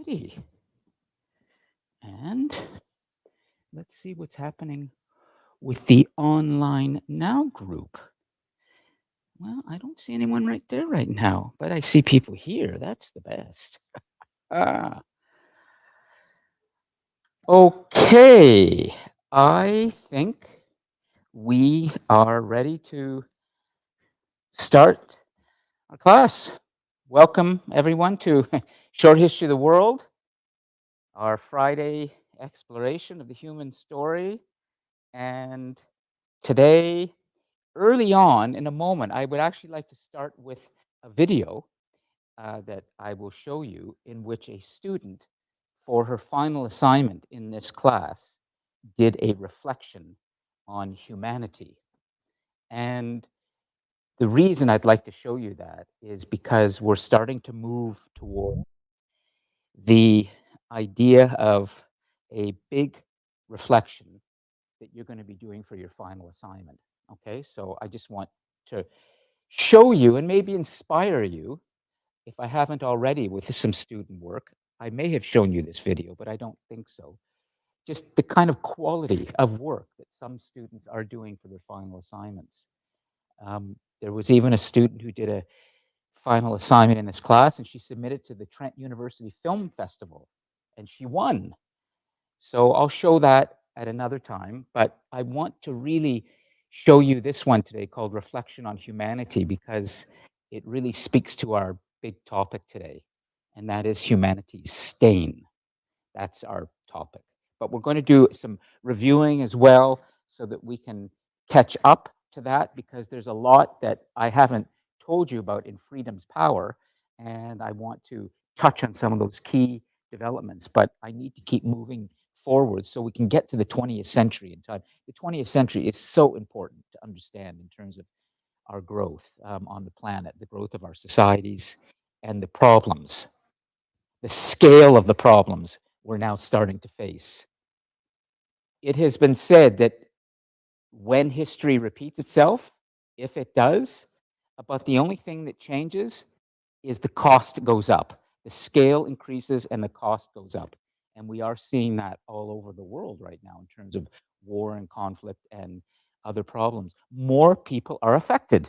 Alrighty. And let's see what's happening with the online now group. Well, I don't see anyone right there right now, but I see people here. That's the best. Ah, okay. I think we are ready to start our class. Welcome, everyone, to Short History of the World, our Friday exploration of the human story. And today, early on, in a moment, I would actually like to start with a video that I will show you in which a student, for her final assignment in this class, did a reflection on humanity. And the reason I'd like to show you that is because we're starting to move toward the idea of a big reflection that you're going to be doing for your final assignment. Okay, so I just want to show you and maybe inspire you, if I haven't already with some student work. I may have shown you this video, but I don't think so. Just the kind of quality of work that some students are doing for their final assignments. There was even a student who did a final assignment in this class, and she submitted to the Trent University Film Festival, and she won. So I'll show that at another time, but I want to really show you this one today called Reflection on Humanity, because it really speaks to our big topic today, and that is humanity's stain. That's our topic. But we're going to do some reviewing as well so that we can catch up to that, because there's a lot that I haven't told you about in Freedom's Power, and I want to touch on some of those key developments, but I need to keep moving forward so we can get to the 20th century in time. The 20th century is so important to understand in terms of our growth on the planet, the growth of our societies, and the problems, the scale of the problems we're now starting to face. It has been said that when history repeats itself, if it does, about the only thing that changes is the cost goes up. The scale increases and the cost goes up. And we are seeing that all over the world right now in terms of war and conflict and other problems. More people are affected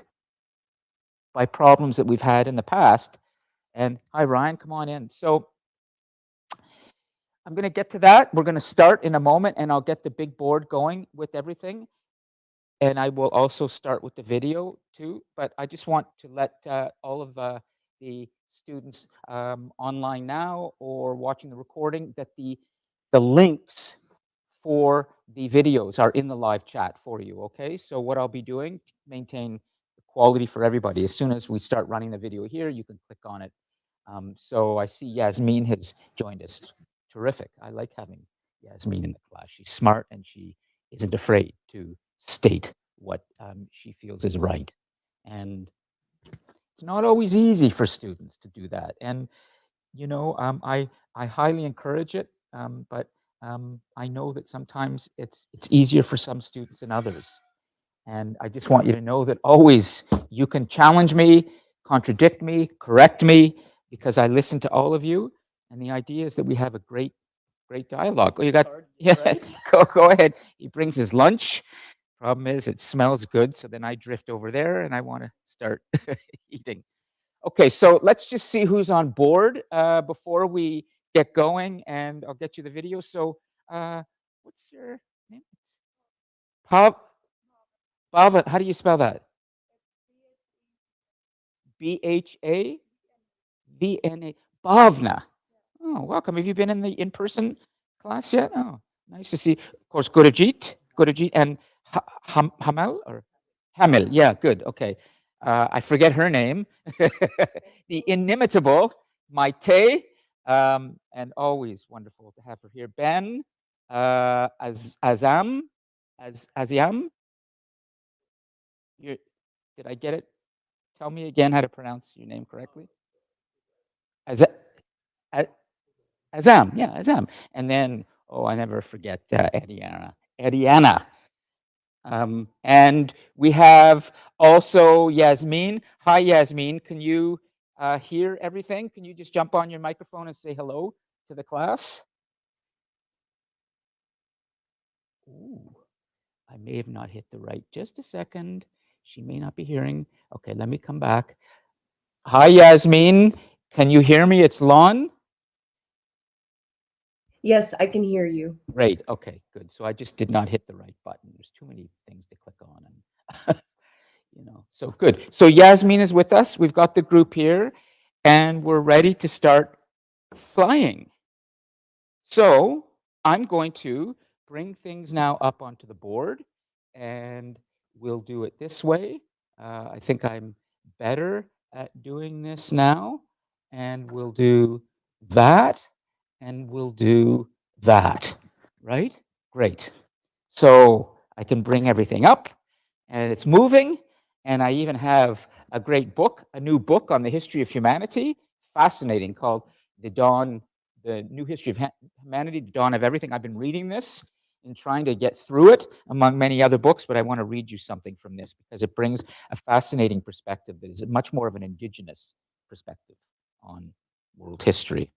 by problems that we've had in the past. And hi, Ryan, come on in. So I'm going to get to that. We're going to start in a moment, and I'll get the big board going with everything. And I will also start with the video too. But I just want to let all of the students online now or watching the recording that the links for the videos are in the live chat for you. Okay, so what I'll be doing to maintain the quality for everybody. As soon as we start running the video here, you can click on it. So I see Yasmin has joined us. Terrific. I like having Yasmin in the class. She's smart and she isn't afraid to state what she feels is right. And it's not always easy for students to do that. And, you know, I highly encourage it, but I know that sometimes it's easier for some students than others. And I just want you to know that always you can challenge me, contradict me, correct me, because I listen to all of you. And the idea is that we have a great dialogue. Oh, you got, yeah, go ahead. He brings his lunch. Problem is, it smells good. So then I drift over there and I want to start eating. Okay, so let's just see who's on board before we get going, and I'll get you the video. So, what's your name? Pav, Bhava, how do you spell that? Bhavna. Bhavna. Oh, welcome. Have you been in the in-person class yet? Oh, nice to see. Of course, Gurujit, and Hamel or Hamil. Yeah, good. Okay. I forget her name. The inimitable Maite, and always wonderful to have her here. Ben, Azam, Aziam. Did I get it? Tell me again how to pronounce your name correctly. Az- A- Azam, yeah, Azam. And then, oh, I never forget Adiana. Adiana. And we have also Yasmin. Hi, Yasmin. Can you hear everything? Can you just jump on your microphone and say hello to the class? Ooh, I may have not hit the right. Just a second. She may not be hearing. Okay, let me come back. Hi, Yasmin. Can you hear me? It's Lon. Yes, I can hear you. Great. Okay, good. So I just did not hit the right button. There's too many things to click on, and so good. So Yasmin is with us. We've got the group here, and we're ready to start flying. So I'm going to bring things now up onto the board, and we'll do it this way. I think I'm better at doing this now, and we'll do that, and we'll do that, right? Great. So I can bring everything up, and it's moving, and I even have a great book, a new book on the history of humanity, fascinating, called The New History of Humanity, The Dawn of Everything. I've been reading this and trying to get through it among many other books, but I want to read you something from this because it brings a fascinating perspective that is much more of an indigenous perspective on world history.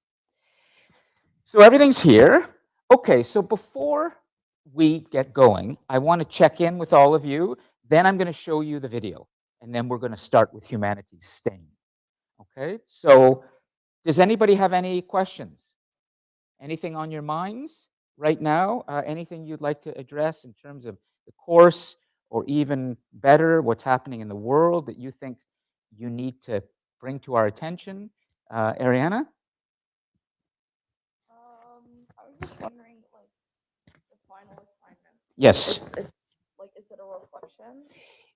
So everything's here. Okay, so before we get going, I want to check in with all of you. Then I'm going to show you the video, and then we're going to start with humanities STEM. Okay, so does anybody have any questions? Anything on your minds right now? Anything you'd like to address in terms of the course, or even better, what's happening in the world that you think you need to bring to our attention? Ariana? I was just wondering, like, the final assignment. Yes. It's like, is it a reflection?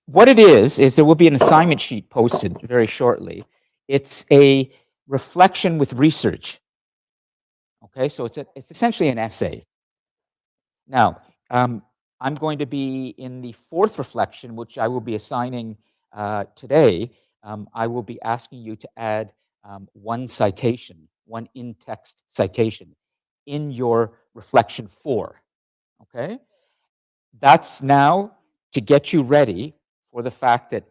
What it is there will be an assignment sheet posted very shortly. It's a reflection with research. Okay, so it's essentially an essay. Now, I'm going to be in the fourth reflection, which I will be assigning today. I will be asking you to add one citation, one in-text citation in your reflection 4. Okay? That's now to get you ready for the fact that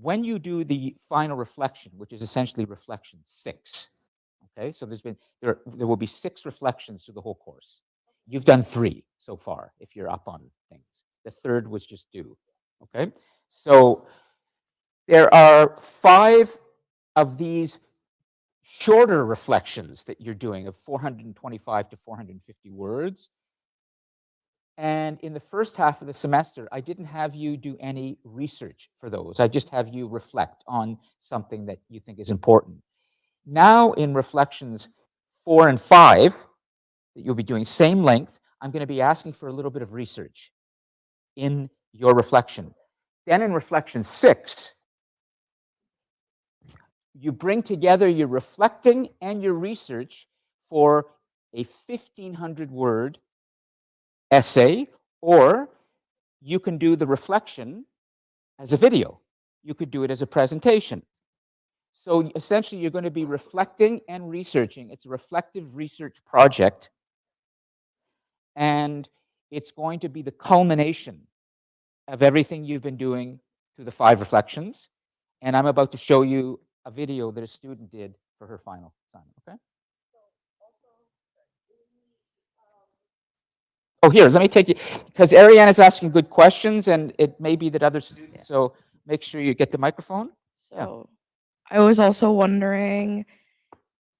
when you do the final reflection, which is essentially reflection 6, okay, so there will be 6 reflections through the whole course. You've done 3 so far, if you're up on things. The third was just due, okay? So there are 5 of these shorter reflections that you're doing of 425 to 450 words. And in the first half of the semester, I didn't have you do any research for those. I just have you reflect on something that you think is important. Now in reflections 4 and 5, that you'll be doing same length, I'm going to be asking for a little bit of research in your reflection. Then in reflection 6, you bring together your reflecting and your research for a 1,500 word essay, or you can do the reflection as a video. You could do it as a presentation. So essentially, you're going to be reflecting and researching. It's a reflective research project, and it's going to be the culmination of everything you've been doing through the 5 reflections. And I'm about to show you a video that a student did for her final assignment, okay? Oh, here, let me take you, because Ariane is asking good questions, and it may be that other students, so make sure you get the microphone. So I was also wondering,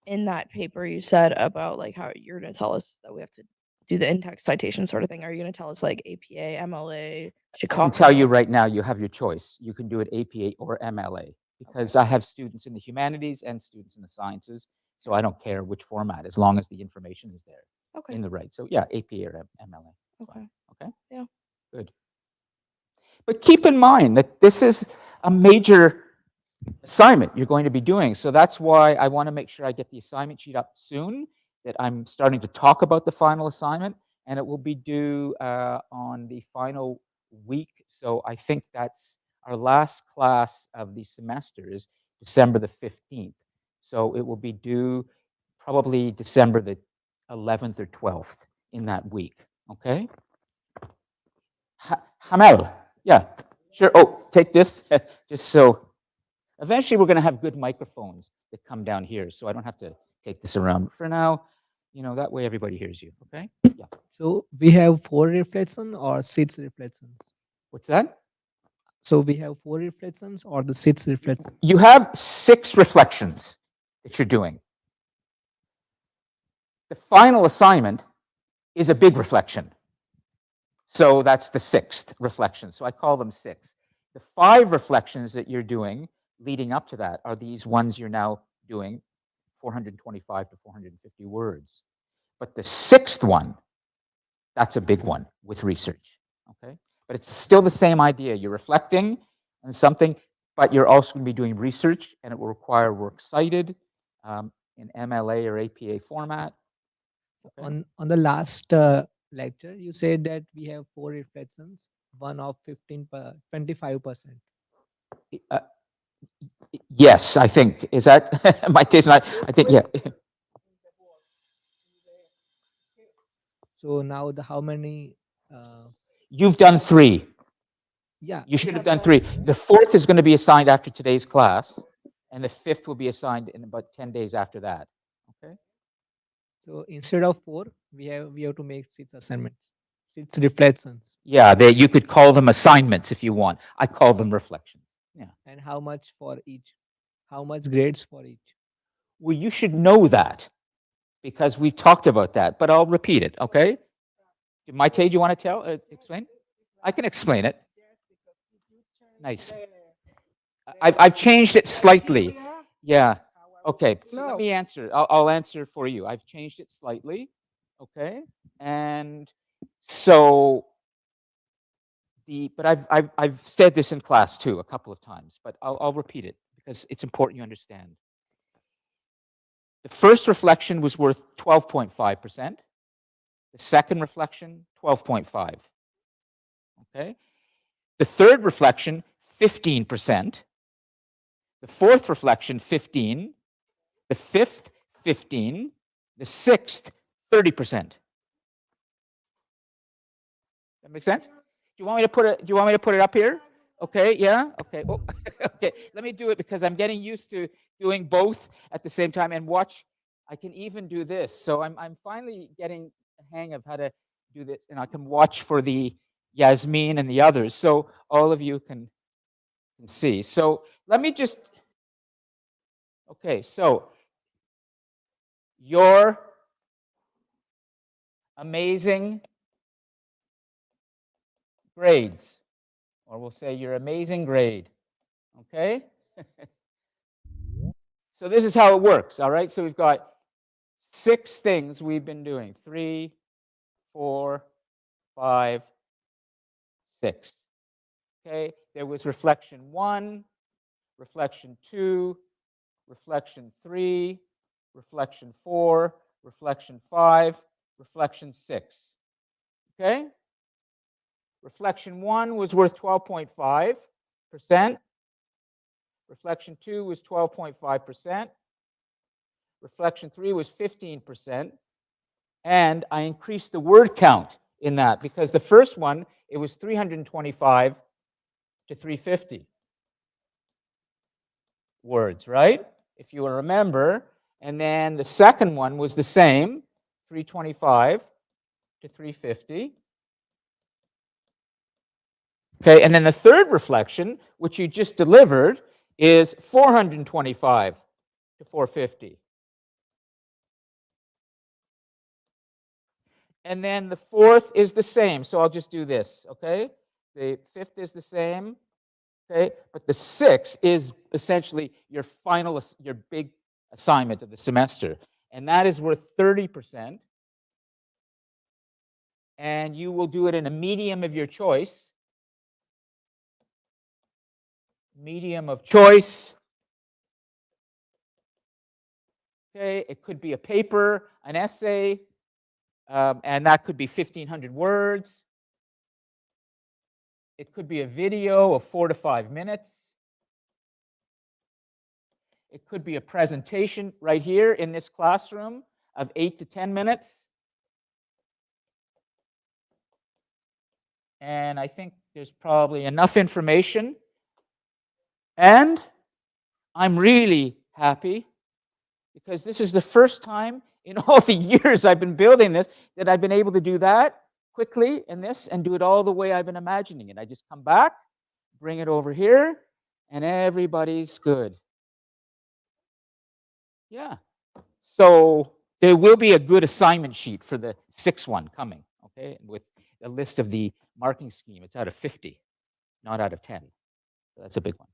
in that paper you said about like how you're gonna tell us that we have to do the in-text citation sort of thing. Are you gonna tell us like APA, MLA, Chicago? I can tell you right now, you have your choice. You can do it APA or MLA, because I have students in the humanities and students in the sciences, so I don't care which format, as long as the information is there Okay. in the right. So yeah, APA or MLA. Okay. Okay? Yeah. Good. But keep in mind that this is a major assignment you're going to be doing. So that's why I want to make sure I get the assignment sheet up soon, that I'm starting to talk about the final assignment, and it will be due on the final week. So I think that's our last class of the semester is December the 15th. So it will be due probably December the 11th or 12th in that week. Okay? Hamel, yeah, sure. Oh, take this, just so. Eventually, we're going to have good microphones that come down here, so I don't have to take this around. For now, That way everybody hears you. Okay. So we have 4 reflection or 6 reflections. What's that? So we have 4 reflections or the 6 reflections. You have 6 reflections that you're doing. The final assignment is a big reflection. So that's the 6th reflection. So I call them 6. The 5 reflections that you're doing leading up to that are these ones you're now doing, 425 to 450 words. But the 6th one, that's a big one with research, okay? But it's still the same idea. You're reflecting on something, but you're also going to be doing research, and it will require works cited in MLA or APA format. Okay? On the last lecture, you said that we have 4 reflections, one of 25%. Yes, I think. Is that my taste? I think, yeah. So now how many? You've done 3. Yeah. You should have done 3. The 4th is going to be assigned after today's class, and the 5th will be assigned in about 10 days after that. Okay. So instead of 4, we have to make 6 assignments, 6 reflections. Yeah, you could call them assignments if you want. I call them reflections. Yeah. And how much for each? How much grades for each? Well, you should know that because we've talked about that, but I'll repeat it, okay? Maite, do you want to explain? I can explain it. Nice. I've changed it slightly. Yeah. Okay. So let me answer. I'll answer for you. I've changed it slightly. Okay. And so but I've said this in class too a couple of times, but I'll repeat it because it's important you understand. The first reflection was worth 12.5%. The second reflection, 12.5. Okay. The third reflection, 15%. The fourth reflection, 15. The fifth, 15. The sixth, 30%. That make sense? Do you want me to put it up here? Okay, yeah? Okay. Oh, okay. Let me do it because I'm getting used to doing both at the same time. And watch, I can even do this. So I'm finally getting a hang of how to do this, and I can watch for the Yasmin and the others, so all of you can see. So let me just, okay, so your amazing grades, or we'll say your amazing grade, okay? So this is how it works, all right? So we've got 6 things we've been doing, 3, 4, 5, 6. Okay, there was reflection 1, reflection 2, reflection 3, reflection 4, reflection 5, reflection 6. Okay? Reflection 1 was worth 12.5%. Reflection 2 was 12.5%. Reflection 3 was 15%. And I increased the word count in that because the first one, it was 325 to 350 words, right? If you remember. And then the second one was the same, 325 to 350. Okay, and then the third reflection, which you just delivered, is 425 to 450. And then the fourth is the same. So I'll just do this, okay? The fifth is the same, okay? But the sixth is essentially your final, your big assignment of the semester. And that is worth 30%. And you will do it in a medium of your choice. Medium of choice. Okay, it could be a paper, an essay, and that could be 1,500 words. It could be a video of 4 to 5 minutes. It could be a presentation right here in this classroom of 8 to 10 minutes. And I think there's probably enough information. And I'm really happy because this is the first time in all the years I've been building this that I've been able to do that quickly in this and do it all the way I've been imagining it. I just come back, bring it over here, and everybody's good. Yeah. So there will be a good assignment sheet for the 6th one coming, okay, with a list of the marking scheme. It's out of 50, not out of 10. So that's a big one.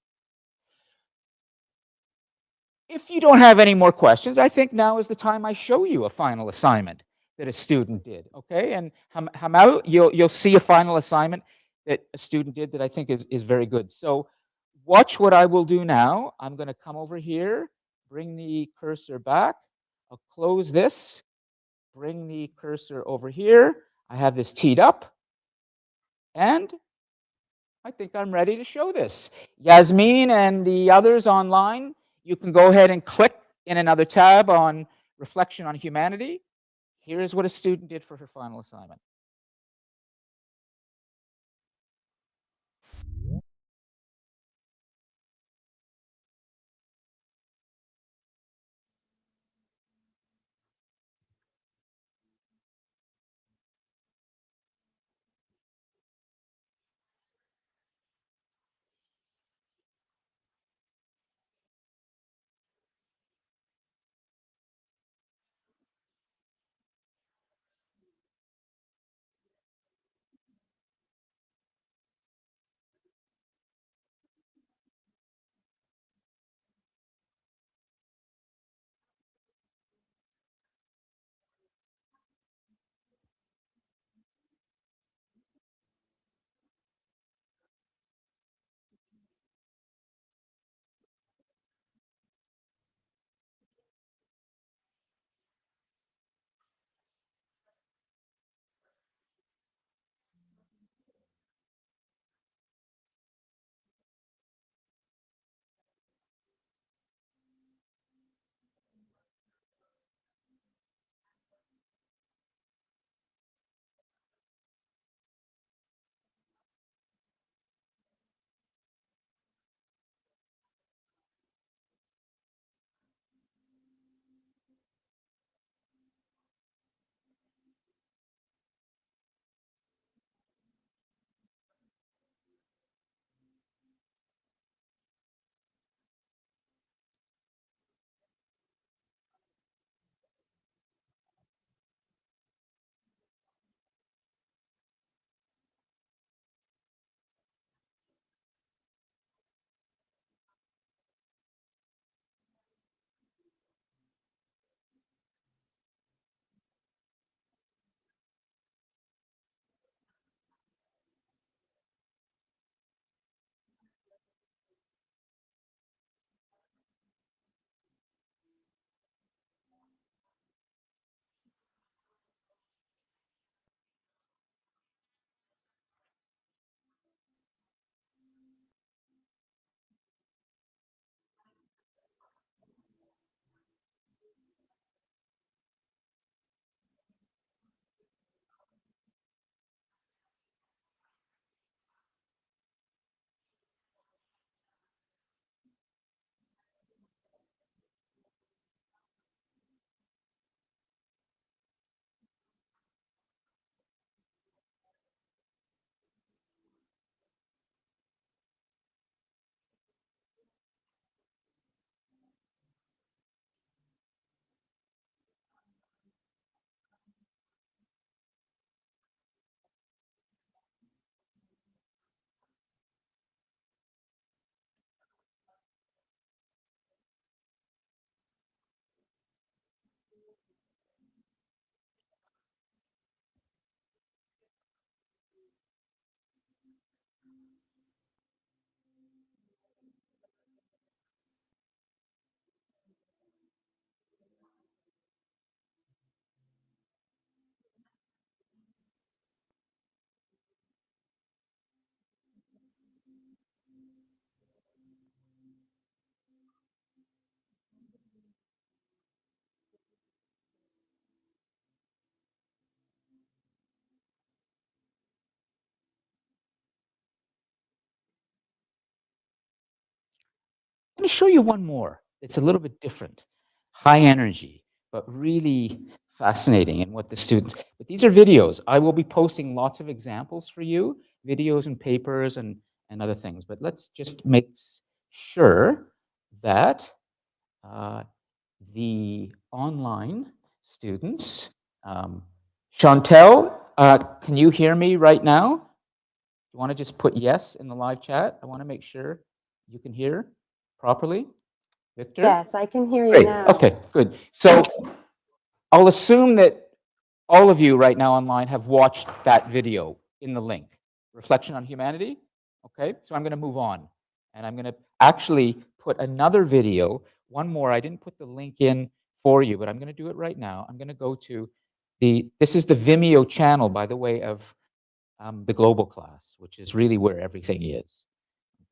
If you don't have any more questions, I think now is the time I show you a final assignment that a student did, okay? And Hamal, you'll see a final assignment that a student did that I think is very good. So watch what I will do now. I'm going to come over here, bring the cursor back. I'll close this, bring the cursor over here. I have this teed up, and I think I'm ready to show this. Yasmin and the others online, you can go ahead and click in another tab on Reflection on Humanity. Here's what a student did for her final assignment. Let me show you one more. It's a little bit different. High energy, but really fascinating in what the students, but these are videos. I will be posting lots of examples for you, videos and papers and other things, but let's just make sure that the online students, Chantel, can you hear me right now? You want to just put yes in the live chat? I want to make sure you can hear properly. Victor? Yes, I can hear you Great. now. Okay, good. So I'll assume that all of you right now online have watched that video in the link, Reflection on Humanity. Okay, so I'm going to move on. And I'm going to actually put another video, one more. I didn't put the link in for you, but I'm going to do it right now. I'm going to go to this is the Vimeo channel, by the way, of the global class, which is really where everything is.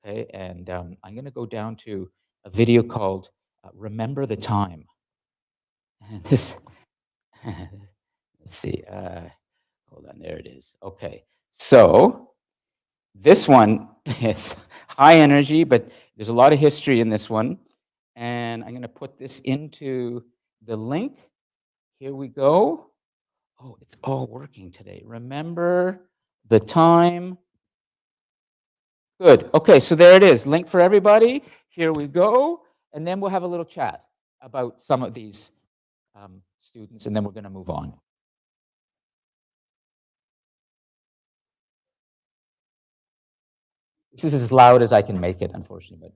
Okay, and I'm going to go down to a video called Remember the Time. And this, let's see, hold on, there it is. Okay, so this one is high energy, but there's a lot of history in this one. And I'm going to put this into the link. Here we go. Oh, it's all working today. Remember the time. Good. Okay, so there it is. Link for everybody. Here we go. And then we'll have a little chat about some of these students, and then we're going to move on. This is as loud as I can make it, unfortunately.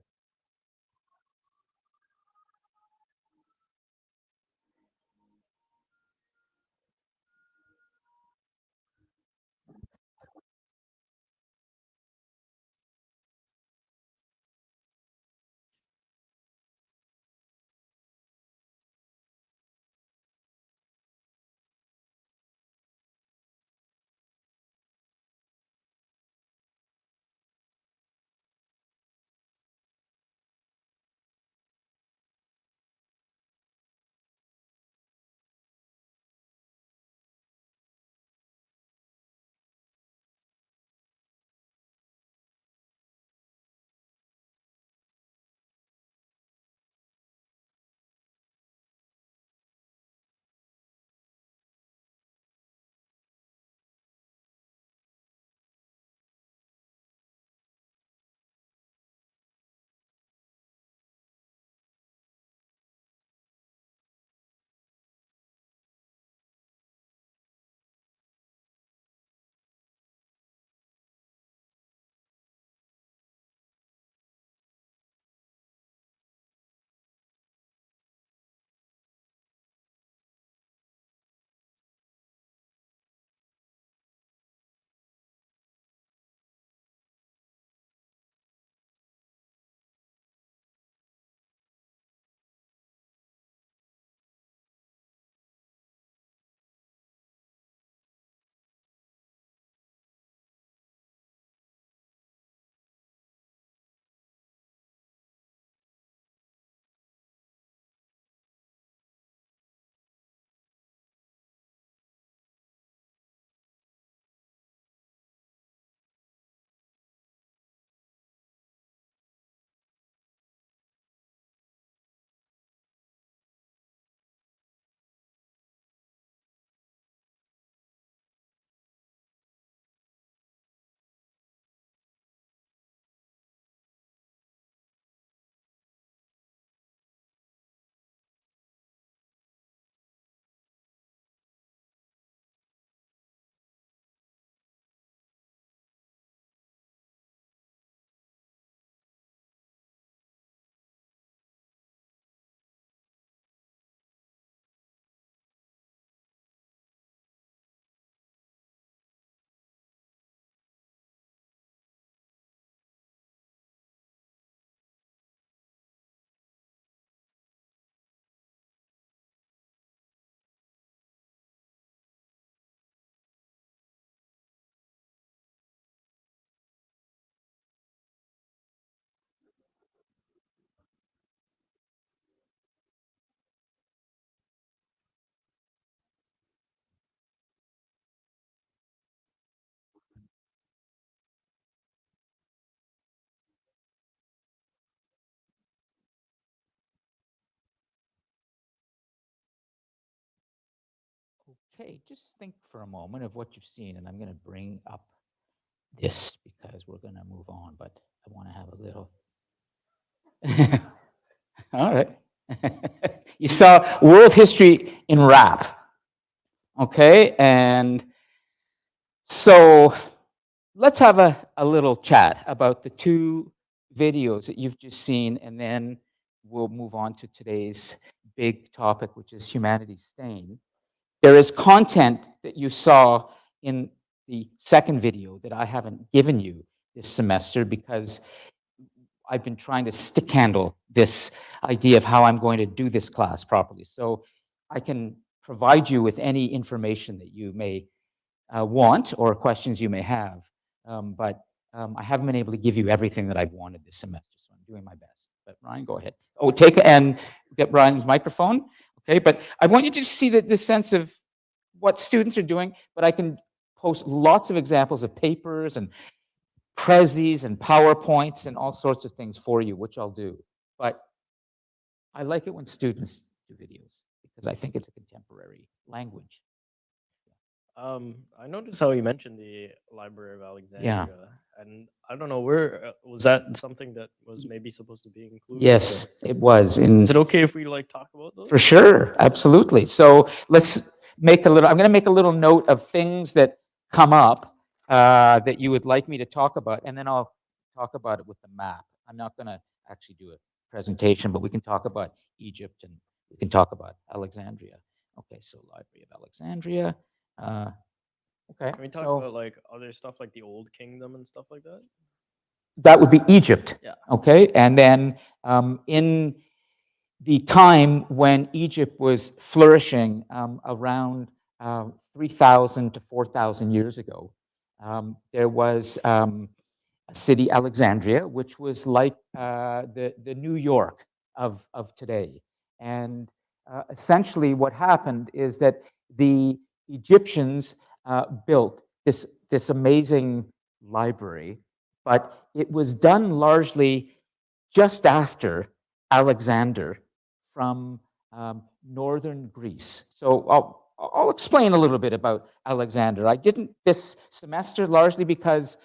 Okay, just think for a moment of what you've seen, and I'm going to bring up this because we're going to move on, but I want to have a little. All right. You saw world history in rap. Okay, and so let's have a little chat about the two videos that you've just seen, and then we'll move on to today's big topic, which is humanity's stain. There is content that you saw in the second video that I haven't given you this semester because I've been trying to stick handle this idea of how I'm going to do this class properly. So I can provide you with any information that you may want or questions you may have. But I haven't been able to give you everything that I've wanted this semester, so I'm doing my best. But Ryan, go ahead. Oh, take and get Ryan's microphone. Okay, but I want you to see the sense of what students are doing, but I can post lots of examples of papers and Prezis and PowerPoints and all sorts of things for you, which I'll do. But I like it when students do videos because I think it's a contemporary language. I noticed how you mentioned the Library of Alexandria, and I don't know where was that something that was maybe supposed to be included? Yes, or- it was. Is it okay if we like talk about those? For sure, absolutely. So let's make a little, I'm going to make a little note of things that come up that you would like me to talk about, and then I'll talk about it with the map. I'm not going to actually do a presentation, but we can talk about Egypt and we can talk about Alexandria. Okay, so Library of Alexandria. Okay, Can we talk so about like other stuff like the Old Kingdom and stuff like that? that would be Egypt. Yeah. Okay, and then in the time when Egypt was flourishing around 3,000 to 4,000 years ago, there was a city, Alexandria, which was like the New York of today. And essentially what happened is that the Egyptians built this amazing library, but it was done largely just after Alexander from northern Greece. So I'll explain a little bit about Alexander. I didn't this semester largely because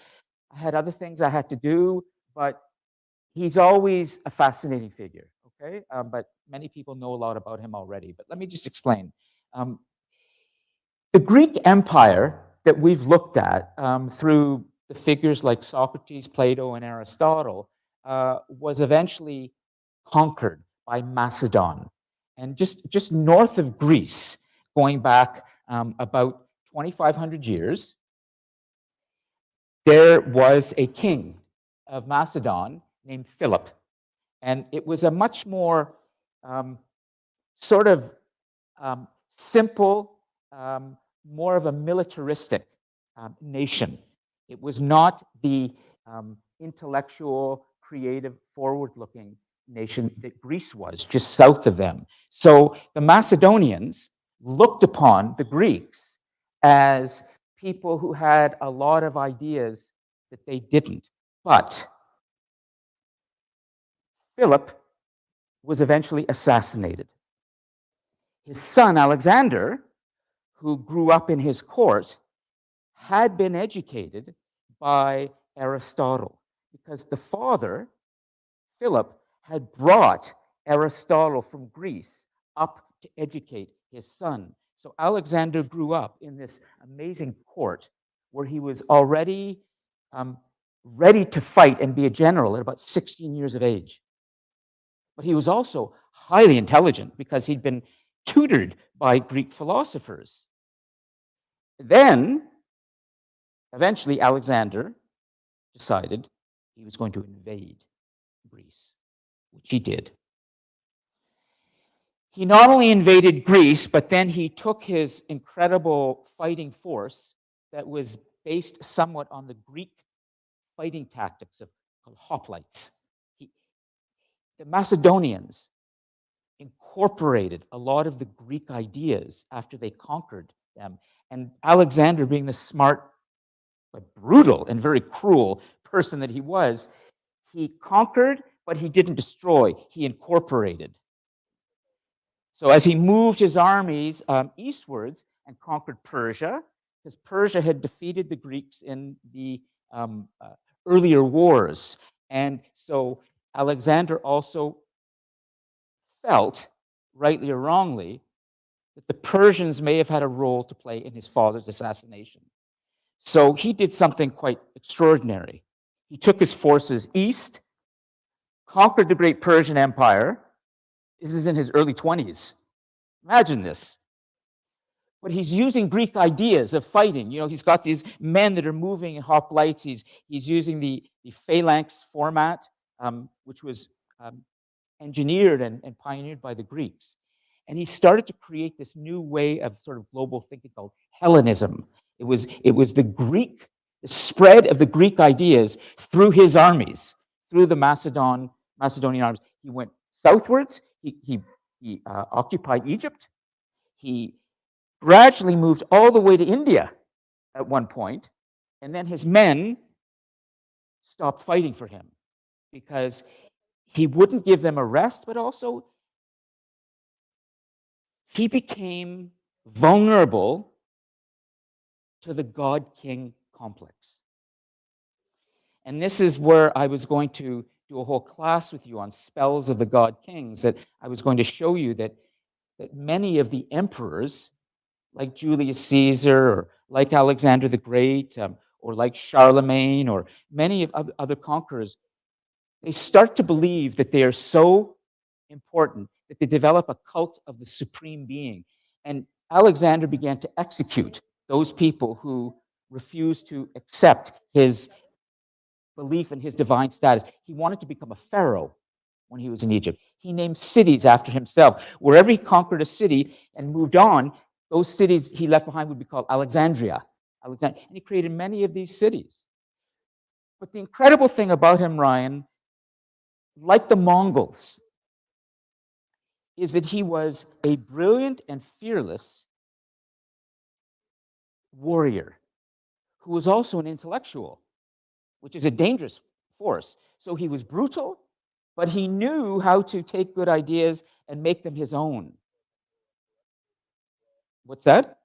I had other things I had to do, but he's always a fascinating figure, okay? But many people know a lot about him already, but let me just explain. The Greek Empire that we've looked at through the figures like Socrates, Plato, and Aristotle was eventually conquered by Macedon. And just north of Greece, going back about 2,500 years, there was a king of Macedon named Philip. And it was a much more sort of simple, more of a militaristic nation. It was not the intellectual, creative, forward-looking nation that Greece was, just south of them. So the Macedonians looked upon the Greeks as people who had a lot of ideas that they didn't. But Philip was eventually assassinated. His son, Alexander, who grew up in his court, had been educated by Aristotle because the father, Philip, had brought Aristotle from Greece up to educate his son. So Alexander grew up in this amazing court where he was already ready to fight and be a general at about 16 years of age. But he was also highly intelligent because he'd been tutored by Greek philosophers. Then, eventually, Alexander decided he was going to invade Greece, which he did. He not only invaded Greece, but then he took his incredible fighting force that was based somewhat on the Greek fighting tactics of called hoplites. The Macedonians incorporated a lot of the Greek ideas after they conquered them. And Alexander, being the smart, but brutal and very cruel person that he was, he conquered, but he didn't destroy. He incorporated. So as he moved his armies eastwards, and conquered Persia, because Persia had defeated the Greeks in the earlier wars. And so Alexander also felt, rightly or wrongly, that the Persians may have had a role to play in his father's assassination. So he did something quite extraordinary. He took his forces east, conquered the great Persian Empire. This is in his early 20s. Imagine this. But he's using Greek ideas of fighting. You know, he's got these men that are moving in hoplites. He's using the phalanx format, which was engineered and pioneered by the Greeks. And he started to create this new way of sort of global thinking called Hellenism. It was the spread of the Greek ideas through his armies, through the Macedonian armies. He went southwards. He occupied Egypt. He gradually moved all the way to India at one point, and then his men stopped fighting for him because he wouldn't give them a rest, but also he became vulnerable to the God-king complex. And this is where I was going to do a whole class with you on spells of the God-kings, that I was going to show you that many of the emperors, like Julius Caesar, or like Alexander the Great, or like Charlemagne, or many of other conquerors, they start to believe that they are so important that they develop a cult of the supreme being. And Alexander began to execute those people who refused to accept his belief in his divine status. He wanted to become a pharaoh when he was in Egypt. He named cities after himself. Wherever he conquered a city and moved on, those cities he left behind would be called Alexandria. And he created many of these cities. But the incredible thing about him, Ryan, like the Mongols, is that he was a brilliant and fearless warrior who was also an intellectual, which is a dangerous force. So he was brutal, but he knew how to take good ideas and make them his own. What's that?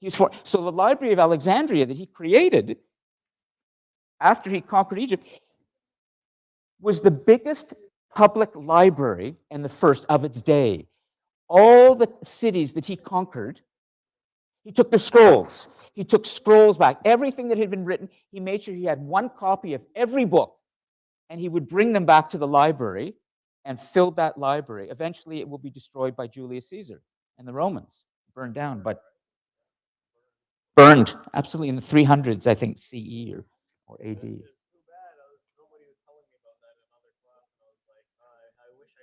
So the Library of Alexandria that he created after he conquered Egypt was the biggest public library and the first of its day. All the cities that he conquered, he took the scrolls. He took scrolls back. Everything that had been written, he made sure he had one copy of every book, and he would bring them back to the library and filled that library. Eventually, it will be destroyed by Julius Caesar and the Romans, burned down, but burned absolutely in the 300s, I think, CE or AD.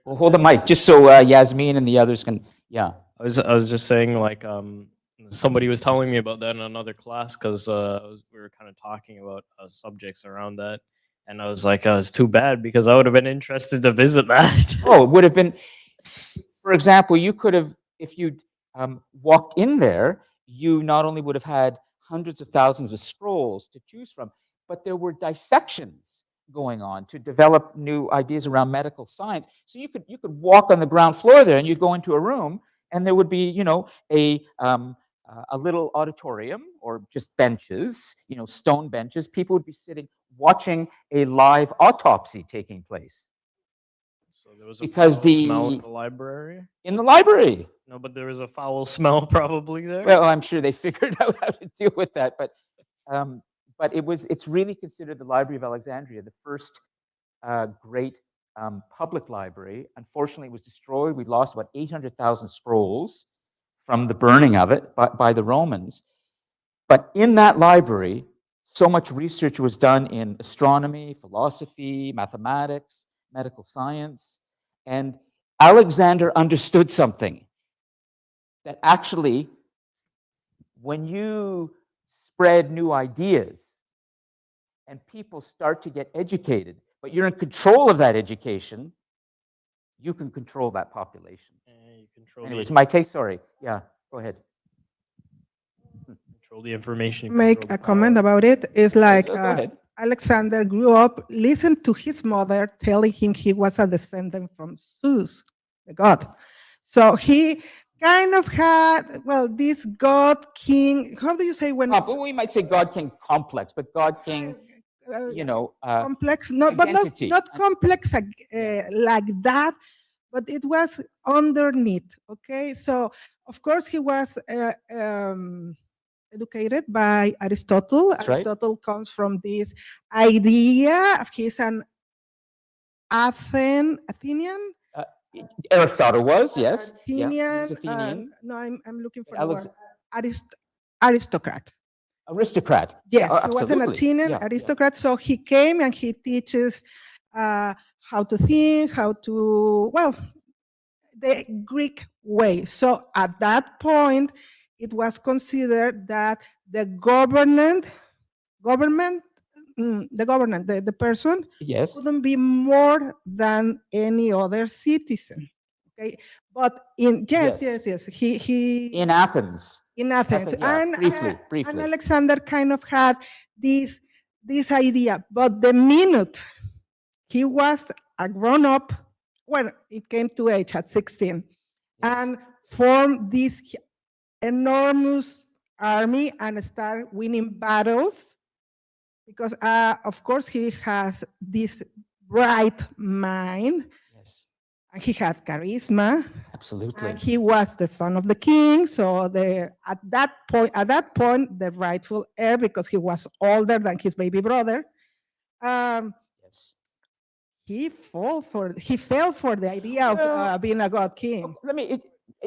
Well, hold the mic, just so Yasmin and the others can, yeah. I was just saying, like, somebody was telling me about that in another class, because we were kind of talking about subjects around that, and I was like, oh, it's too bad, because I would have been interested to visit that. Oh, it would have been, for example, you could have, if you'd walked in there, you not only would have had hundreds of thousands of scrolls to choose from, but there were dissections going on to develop new ideas around medical science. So you could walk on the ground floor there, and you go into a room, and there would be, you know, a little auditorium or just benches, you know, stone benches. People would be sitting watching a live autopsy taking place. So there was a Because foul smell in the library? In the library. No, but there was a foul smell probably there. Well, I'm sure they figured out how to deal with that, but it's really considered the Library of Alexandria, the first great public library. Unfortunately, it was destroyed. We lost about 800,000 scrolls from the burning of it by the Romans. But in that library, so much research was done in astronomy, philosophy, mathematics, medical science, and Alexander understood something, that actually, when you spread new ideas and people start to get educated, but you're in control of that education, you can control that population. You control Anyways, my take, sorry. Yeah, go ahead. Control the information. you Make control a the comment power. about it is like Go ahead. Alexander grew up, listened to his mother telling him he was a descendant from Zeus, the god. So he kind of had, well, this God King, how do you say when Well, we might say God King complex, but God King, you know, complex, no, but not, identity. not complex Yeah. like that, but it was underneath. Okay, so of course he was educated by Aristotle. That's right. Aristotle comes from this idea. He's an Athenian. Aristotle was, yes. Yeah, he Athenian. was Athenian. No, I'm looking for the Alex- word. Aristocrat. Aristocrat. Yes, Yeah, he was an absolutely. Athenian Yeah, yeah. aristocrat. So he came and he teaches how to think, how to, well, the Greek way. So at that point, it was considered that the the person Yes. couldn't be more than any other citizen. Okay, but Yes. he In Athens. in Athens. Yeah, And, briefly, and briefly. Alexander kind of had this idea, but the minute he was a grown up, well, it came to age at 16, and formed this enormous army and start winning battles because, of course, he has this bright mind Yes, and he had charisma. absolutely. And he was the son of the king, so at that point, the rightful heir, because he was older than his baby brother, Yes. he fell for the idea of Well, being a god king, Let me.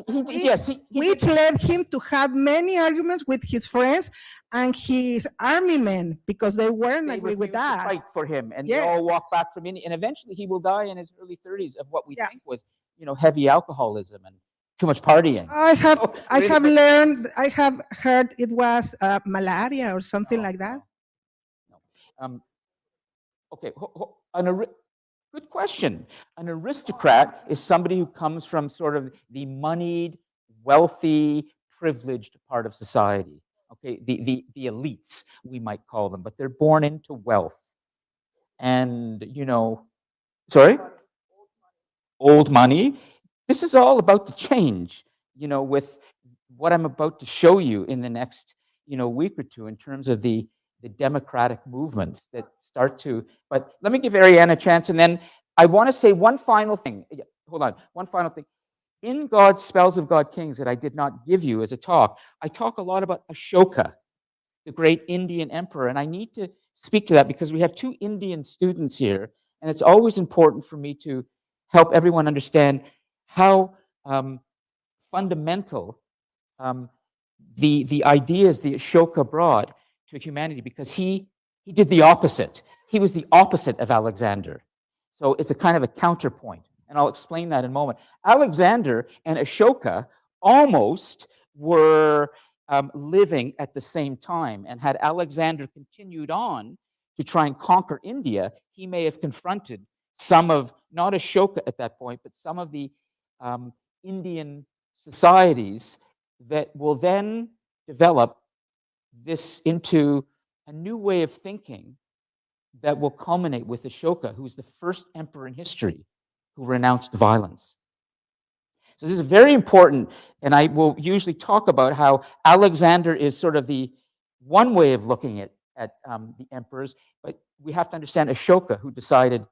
He which, yes, he which did- led him to have many arguments with his friends and his army men because they weren't they agree with refused to that. fight for him, and they Yes. all walk back from India. And eventually, he will die in his early 30s of what we Yeah. think was, heavy alcoholism and too much partying. I have Oh, I really? have learned, I have heard it was malaria or something No, like that. no, no. Okay, good question. An aristocrat is somebody who comes from sort of the moneyed, wealthy, privileged part of society. Okay, the elites, we might call them, but they're born into wealth. And, sorry? Old money. This is all about to change, with what I'm about to show you in the next, week or two in terms of the democratic movements that start to. But let me give Ariane a chance, and then I want to say one final thing. Hold on, one final thing. In God's Spells of God Kings that I did not give you as a talk, I talk a lot about Ashoka, the great Indian emperor, and I need to speak to that because we have two Indian students here, and it's always important for me to help everyone understand how fundamental the ideas the Ashoka brought to humanity, because he did the opposite. He was the opposite of Alexander. So it's a kind of a counterpoint, and I'll explain that in a moment. Alexander and Ashoka almost were living at the same time, and had Alexander continued on to try and conquer India, he may have confronted some of, not Ashoka at that point, but some of the Indian societies that will then develop this into a new way of thinking that will culminate with Ashoka, who's the first emperor in history who renounced violence. So this is very important, and I will usually talk about how Alexander is sort of the one way of looking at the emperors, but we have to understand Ashoka, who decided,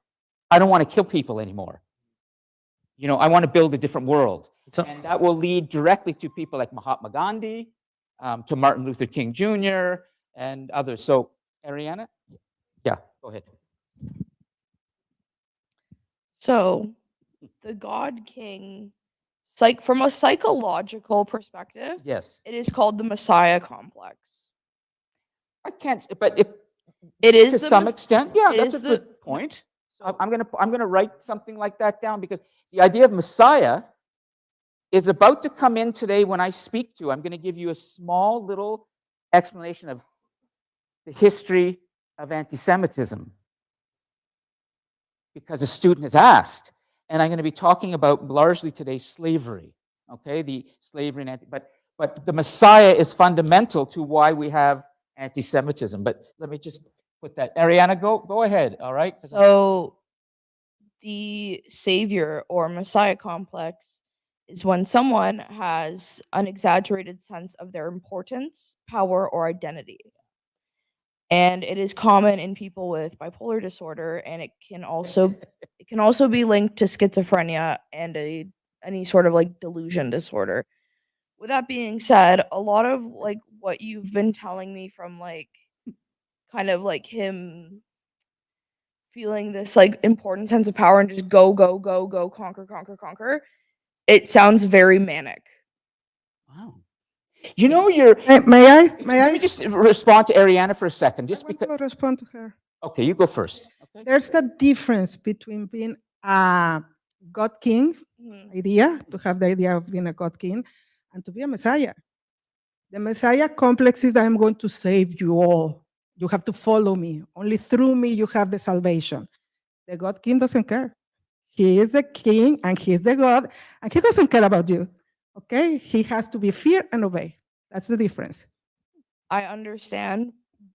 I don't want to kill people anymore. I want to build a different world. So, And that will lead directly to people like Mahatma Gandhi, to Martin Luther King Jr., and others. So, Ariana? Yeah, go ahead. So, the God King, from a psychological perspective, Yes. it is called the Messiah complex. I can't, but if, It is to the some mes- extent, yeah, it that's a is the- good point. I'm gonna write something like that down, because the idea of Messiah is about to come in today when I speak to. I'm going to give you a small little explanation of the history of anti-Semitism, because a student has asked, and I'm going to be talking about largely today slavery. Okay, the slavery and but the Messiah is fundamental to why we have anti-Semitism. But let me just put that. Ariana, go ahead. All right. So, the Savior or Messiah complex is when someone has an exaggerated sense of their importance, power, or identity. And it is common in people with bipolar disorder, and it can also be linked to schizophrenia and any sort of like delusion disorder. With that being said, a lot of like what you've been telling me from like kind of like him feeling this like important sense of power and just go, go, go, go, conquer, conquer, conquer. It sounds very manic. Wow. You know, you're. May I? Let May I? me just respond to Ariana for a second, just I want because. to respond to her. Okay, you go first. Okay. There's a difference between being a God King Mhm. idea, to have the idea of being a God King, and to be a Messiah. The Messiah complex is that I'm going to save you all. You have to follow me. Only through me you have the salvation. The God King doesn't care. He is the King and he is the God, and he doesn't care about you. Okay? He has to be fear and obey. That's the difference. I understand,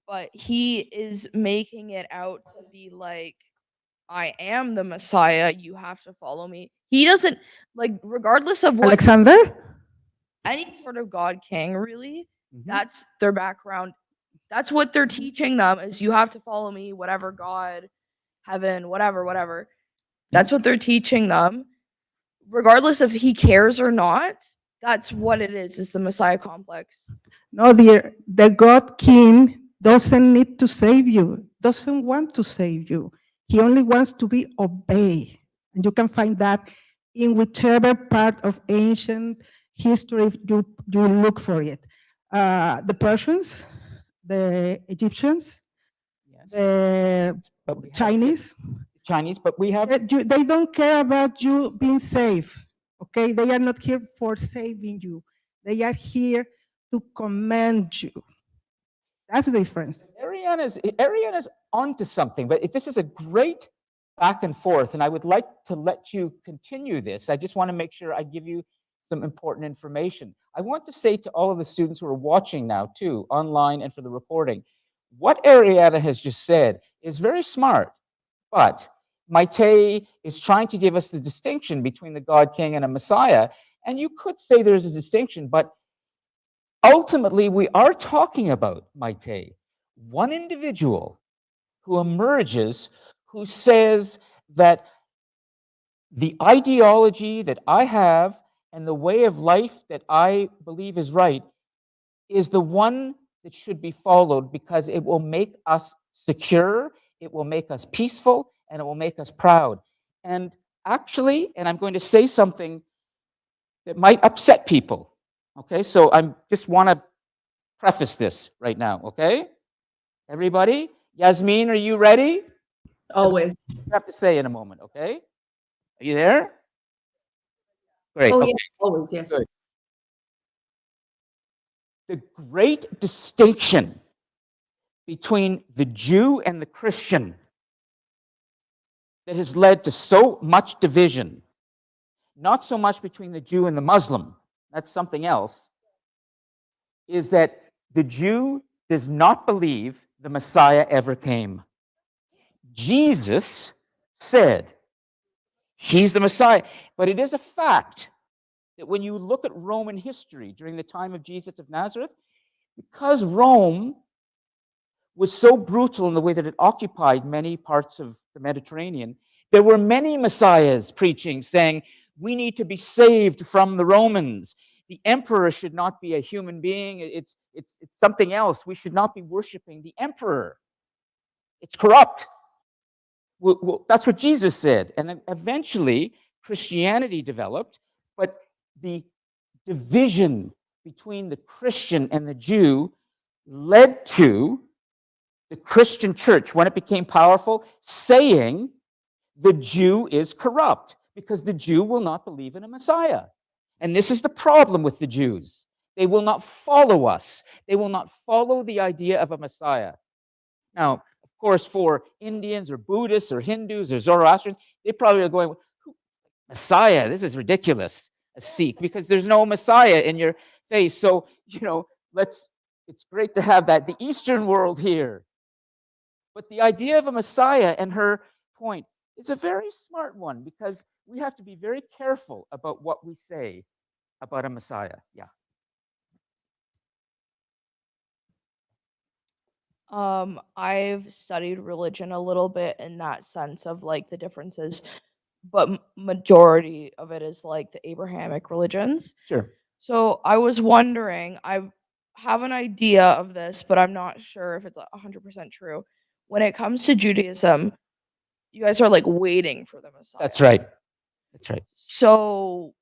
but he is making it out to be like, I am the Messiah. You have to follow me. He doesn't like, regardless of what Alexander? any sort of God King, really. Mhm. That's their background. That's what they're teaching them is you have to follow me, whatever God, heaven, whatever. That's what they're teaching them. Regardless if he cares or not, that's what it is the Messiah complex. No, dear, the God King doesn't need to save you, doesn't want to save you. He only wants to be obeyed. And you can find that in whichever part of ancient history you look for it. The Persians, the Egyptians, Yes. the But we have Chinese, Chinese, but we have. they don't care about you being safe. Okay, they are not here for saving you. They are here to command you. That's the difference. Ariana's onto something, but this is a great back and forth, and I would like to let you continue this. I just want to make sure I give you some important information. I want to say to all of the students who are watching now, too, online and for the recording, what Ariana has just said is very smart, but Maite is trying to give us the distinction between the God King and a Messiah, and you could say there's a distinction, but ultimately, we are talking about, Maite, one individual who emerges who says that the ideology that I have and the way of life that I believe is right is the one that should be followed because it will make us secure, it will make us peaceful, and it will make us proud. And actually, and I'm going to say something that might upset people, okay? So I just want to preface this right now, okay? Everybody? Yasmin, are you ready? Always. You have to say in a moment, okay? Are you there? Great. Oh, Okay. yes, always, yes. Good. The great distinction between the Jew and the Christian that has led to so much division, not so much between the Jew and the Muslim, that's something else, is that the Jew does not believe the Messiah ever came. Jesus said he's the Messiah. But it is a fact that when you look at Roman history during the time of Jesus of Nazareth, because Rome was so brutal in the way that it occupied many parts of the Mediterranean, there were many messiahs preaching, saying, we need to be saved from the Romans. The emperor should not be a human being. It's something else. We should not be worshiping the emperor. It's corrupt. Well, that's what Jesus said. And then eventually, Christianity developed, but the division between the Christian and the Jew led to the Christian church, when it became powerful, saying the Jew is corrupt because the Jew will not believe in a Messiah. And this is the problem with the Jews. They will not follow us. They will not follow the idea of a Messiah. Now, of course, for Indians or Buddhists or Hindus or Zoroastrians, they probably are going, Messiah, this is ridiculous, a Sikh, because there's no Messiah in your face. So, it's great to have that. The Eastern world here. But the idea of a Messiah and her point is a very smart one, because we have to be very careful about what we say about a Messiah. Yeah. I've studied religion a little bit in that sense of like the differences, but majority of it is like the Abrahamic religions. Sure. So I was wondering, I have an idea of this, but I'm not sure if it's 100% true. When it comes to Judaism, you guys are like waiting for the Messiah. That's right. That's right. So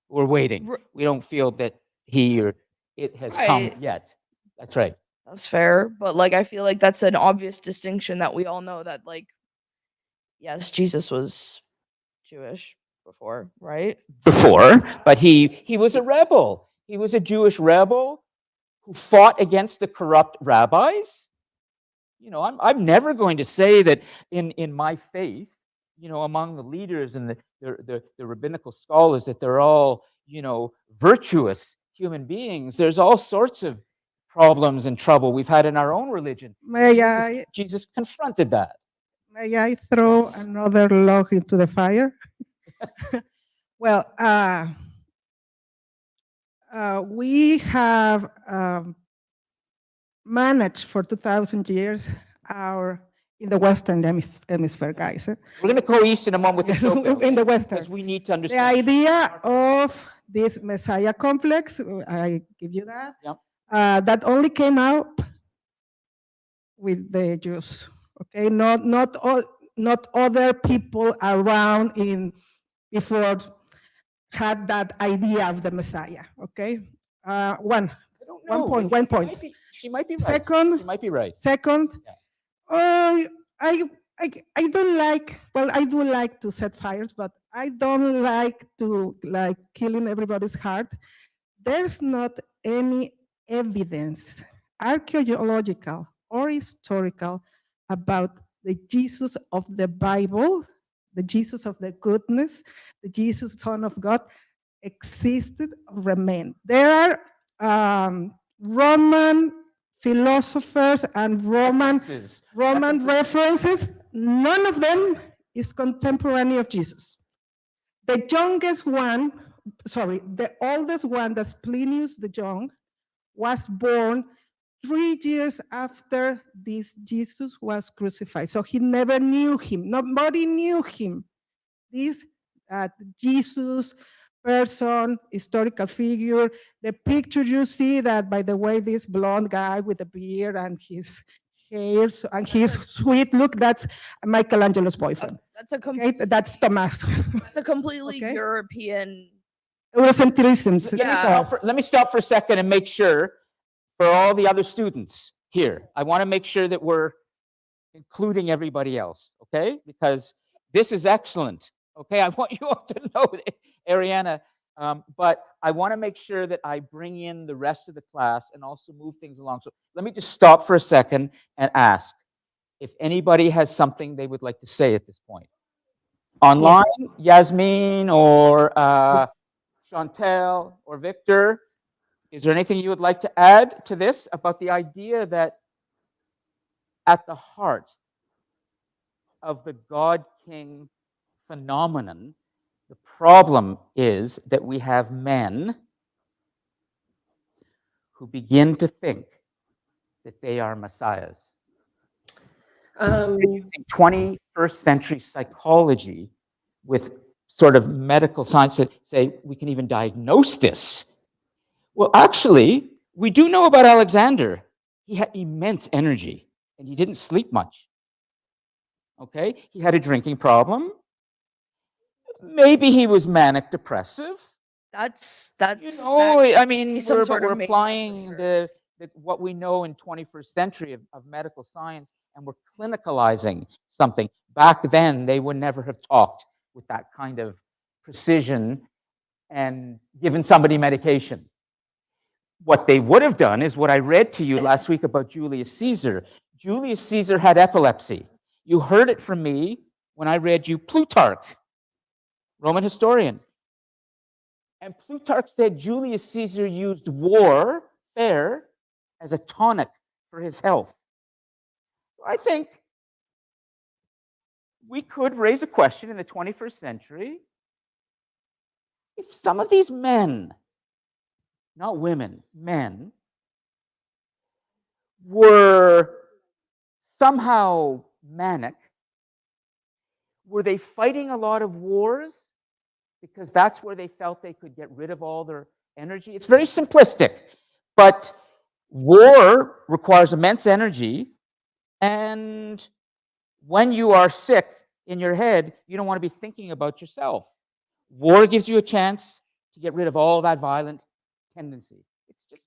We're waiting. r- We don't feel that he or it has come Right. yet. That's right. that's fair, but like I feel like that's an obvious distinction that we all know that like yes, Jesus was Jewish before, right? Before, but he was a rebel. He was a Jewish rebel who fought against the corrupt rabbis. You know, I'm never going to say that in my faith, you know, among the leaders and the rabbinical scholars that they're all, you know, virtuous human beings. There's all sorts of problems and trouble we've had in our own religion. Jesus confronted that. May I throw Yes. another log into the fire? Well, we have managed for 2,000 years in the Western hemisphere, guys. We're going to go east in a moment with Ethiopia, In the Western. because we need to The understand. idea of this Messiah complex, I give you that, Yep. that only came out with the Jews, okay? Not other people around before had that idea of the Messiah, okay? One I don't one know. point, one point. She might be right. Second- She might be right. Second, Yeah. I don't like, well, I do like to set fires, but I don't like to like killing everybody's heart. There's not any evidence, archaeological or historical, about the Jesus of the Bible, the Jesus of the goodness, the Jesus, Son of God, existed, remained. There are Roman philosophers and Roman references. None of them is contemporary of Jesus. The youngest one, sorry, the oldest one, that's Plinius the Young, was born 3 years after this Jesus was crucified. So he never knew him. Nobody knew him. This Jesus person, historical figure. The picture you see that, by the way, this blonde guy with the beard and his hair and his sweet look, that's Michelangelo's boyfriend. That's a Okay, complete, that's Thomas. that's a completely Okay. European. Eurocentrism. Yeah. Let me stop for a second and make sure for all the other students here. I want to make sure that we're including everybody else, okay? Because this is excellent, okay? I want you all to know, Ariana, but I want to make sure that I bring in the rest of the class and also move things along. So let me just stop for a second and ask if anybody has something they would like to say at this point. Online, Yasmin or Chantel or Victor, is there anything you would like to add to this about the idea that at the heart of the God King phenomenon, the problem is that we have men who begin to think that they are messiahs? Using 21st century psychology with sort of medical science that say we can even diagnose this. Well, actually, we do know about Alexander. He had immense energy and he didn't sleep much. Okay, he had a drinking problem. Maybe he was manic depressive. That's You know, I mean, be some we're, sort but of we're makeup for applying sure. what we know in 21st century of medical science, and we're clinicalizing something. Back then, they would never have talked with that kind of precision and given somebody medication. What they would have done is what I read to you last week about Julius Caesar. Julius Caesar had epilepsy. You heard it from me when I read you Plutarch, Roman historian. And Plutarch said Julius Caesar used warfare as a tonic for his health. I think we could raise a question in the 21st century if some of these men, not women, men, were somehow manic, were they fighting a lot of wars because that's where they felt they could get rid of all their energy? It's very simplistic, but war requires immense energy, and when you are sick in your head, you don't want to be thinking about yourself. War gives you a chance to get rid of all that violent tendency. It's just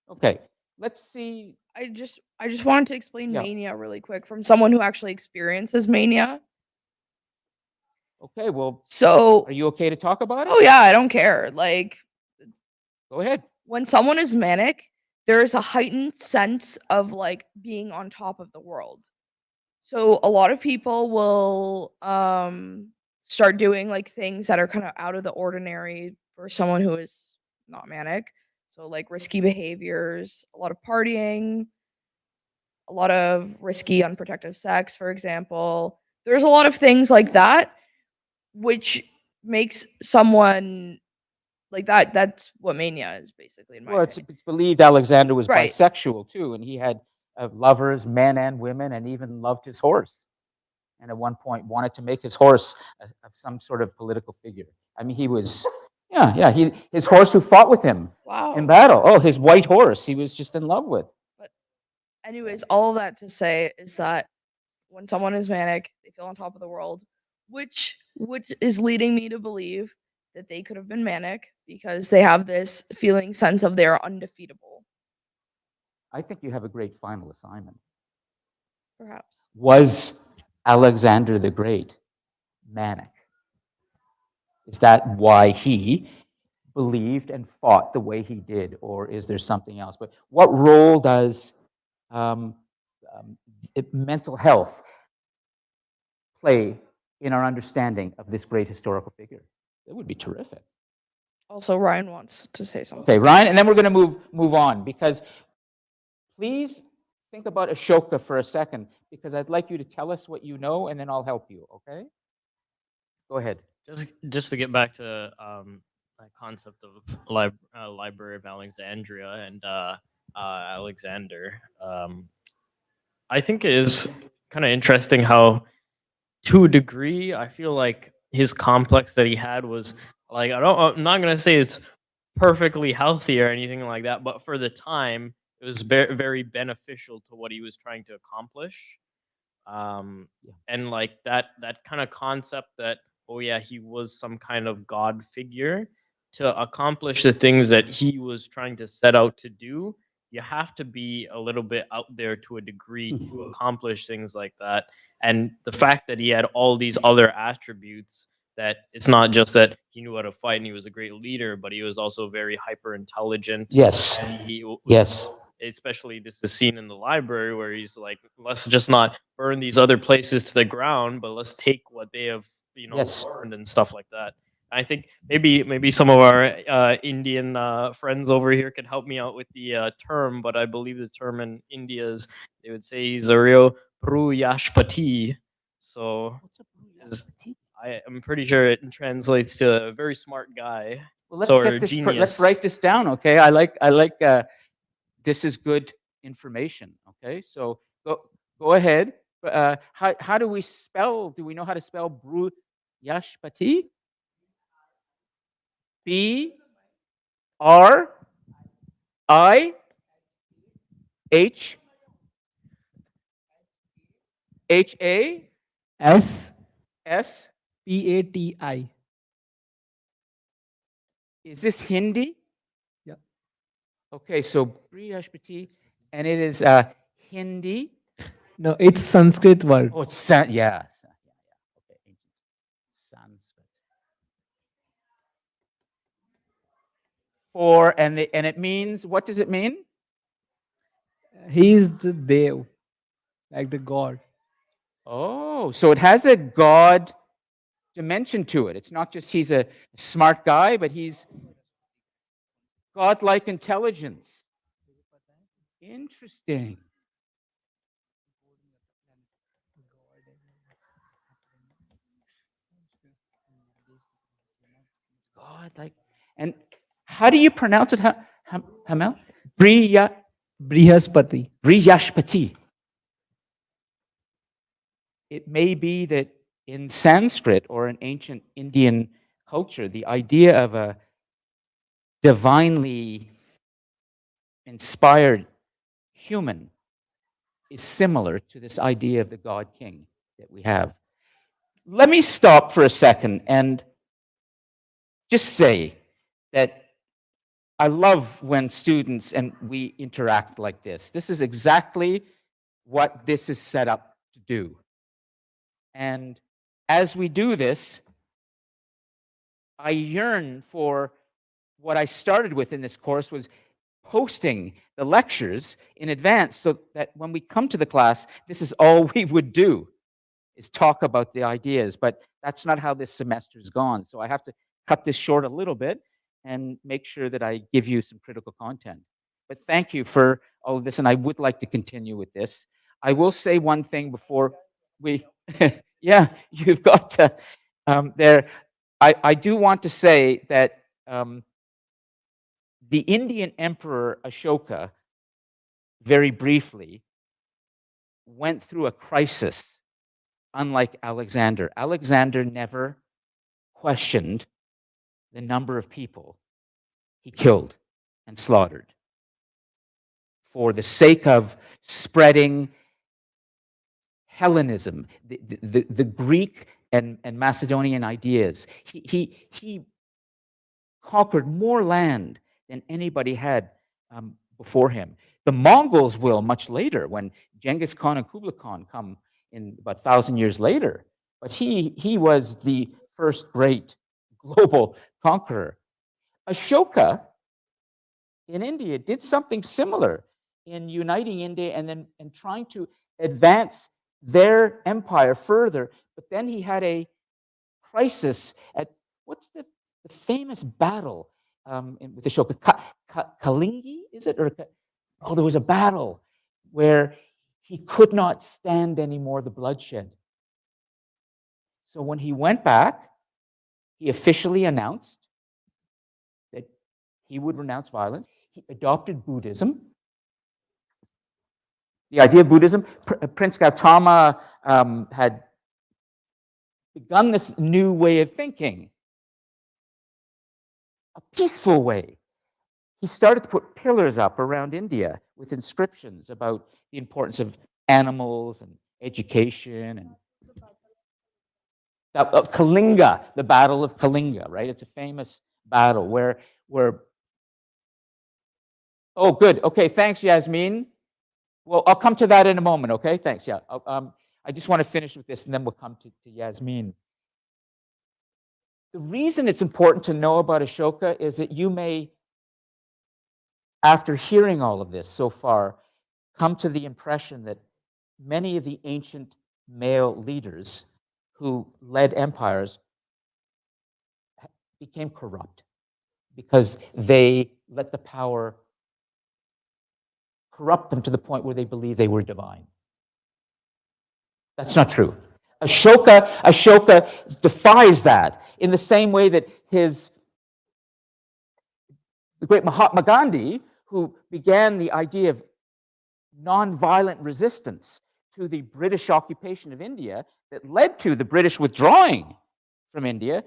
okay. Let's see. I just wanted to explain Yeah. mania really quick from someone who actually experiences mania. Okay, well, So, are you okay to talk about it? oh yeah, I don't care. Like Go ahead. when someone is manic, there is a heightened sense of like being on top of the world. So a lot of people will start doing like things that are kind of out of the ordinary for someone who is not manic. So like risky behaviors, a lot of partying, a lot of risky unprotected sex, for example. There's a lot of things like that which makes someone like that. That's what mania is basically in my Well, it's opinion. believed Alexander was Right. bisexual too, and he had lovers, men and women, and even loved his horse. And at one point, wanted to make his horse some sort of political figure. I mean, he was, yeah. His horse who fought with him in Wow. battle. Oh, his white horse. He was just in love with. Anyways, all of that to say is that when someone is manic, they feel on top of the world, which is leading me to believe that they could have been manic because they have this feeling sense of they're undefeatable, I think you have a great final assignment. perhaps. Was Alexander the Great manic? Is that why he believed and fought the way he did, or is there something else? But what role does um, mental health play in our understanding of this great historical figure? It would be terrific. Also, Ryan wants to say something. Okay, Ryan, and then we're going to move on, because please think about Ashoka for a second, because I'd like you to tell us what you know, and then I'll help you. Okay? Go ahead. Just to get back to that concept of Library of Alexandria and Alexander, I think it is kind of interesting how, to a degree, I feel like his complex that he had was like, I'm not gonna say it's perfectly healthy or anything like that, but for the time, it was very, very beneficial to what he was trying to accomplish. And like that kind of concept that, oh yeah, he was some kind of god figure to accomplish the things that he was trying to set out to do. You have to be a little bit out there to a degree to accomplish things like that. And the fact that he had all these other attributes, that it's not just that he knew how to fight and he was a great leader, but he was also very hyper intelligent. Yes. And Yes. especially this is seen in the library where he's like, let's just not burn these other places to the ground, but let's take what they have, Yes. learned and stuff like that. I think maybe some of our Indian friends over here could help me out with the term, but I believe the term in India is, they would say he's a real Pruyashpati. So I am pretty sure it translates to a very smart guy. Well, let's So, get or this. genius. Let's write this down. Okay. I like. This is good information. Okay. So go ahead. How do we spell? Do we know how to spell Yashpati? B R I H H A S S. P-A-T-I. Is this Hindi? Yeah. Okay, so Priyashpati, and it is Hindi. No, it's Sanskrit word. Oh, it's yeah. Yeah. Okay, ancient Sanskrit. And it means, what does it mean? He is the Dev, like the god. Oh, so it has a God dimension to it. It's not just he's a smart guy, but he's godlike intelligence. Interesting. God, like, and how do you pronounce it, Hamel? Brihaspati. Brihashpati. It may be that in Sanskrit or in ancient Indian culture, the idea of a divinely inspired human is similar to this idea of the God King that we have. Let me stop for a second and just say that I love when students and we interact like this. This is exactly what this is set up to do. And as we do this, I yearn for what I started with in this course was posting the lectures in advance so that when we come to the class, this is all we would do, is talk about the ideas. But that's not how this semester's gone. So I have to cut this short a little bit and make sure that I give you some critical content. But thank you for all of this, and I would like to continue with this. I will say one thing before we, yeah, you've got to, there. I do want to say that the Indian Emperor Ashoka, very briefly, went through a crisis, unlike Alexander. Alexander never questioned the number of people he killed and slaughtered for the sake of spreading Hellenism, the Greek and Macedonian ideas. He conquered more land than anybody had before him. The Mongols will much later, when Genghis Khan and Kublai Khan come in about 1,000 years later. But he was the first great global conqueror. Ashoka in India did something similar in uniting India and trying to advance their empire further. But then he had a crisis at, what's the famous battle with Ashoka? Kalingi, is it? Oh, there was a battle where he could not stand anymore the bloodshed. So when he went back, he officially announced that he would renounce violence. He adopted Buddhism. The idea of Buddhism, Prince Gautama had begun this new way of thinking, a peaceful way. He started to put pillars up around India with inscriptions about the importance of animals and education and Kalinga, the Battle of Kalinga, right? It's a famous battle where oh, good. Okay, thanks, Yasmin. Well, I'll come to that in a moment, okay? Thanks, yeah. I just want to finish with this, and then we'll come to Yasmin. The reason it's important to know about Ashoka is that you may, after hearing all of this so far, come to the impression that many of the ancient male leaders who led empires became corrupt because they let the power corrupt them to the point where they believed they were divine. That's not true. Ashoka defies that in the same way that the great Mahatma Gandhi, who began the idea of nonviolent resistance to the British occupation of India that led to the British withdrawing from India,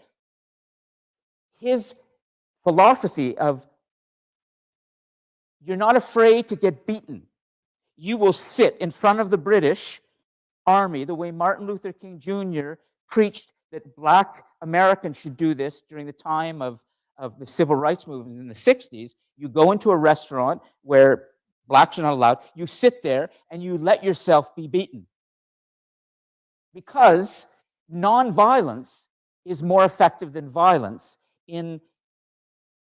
his philosophy of you're not afraid to get beaten. You will sit in front of the British army the way Martin Luther King Jr. preached that Black Americans should do this during the time of the civil rights movement in the 60s. You go into a restaurant where Blacks are not allowed, you sit there and you let yourself be beaten. Because nonviolence is more effective than violence in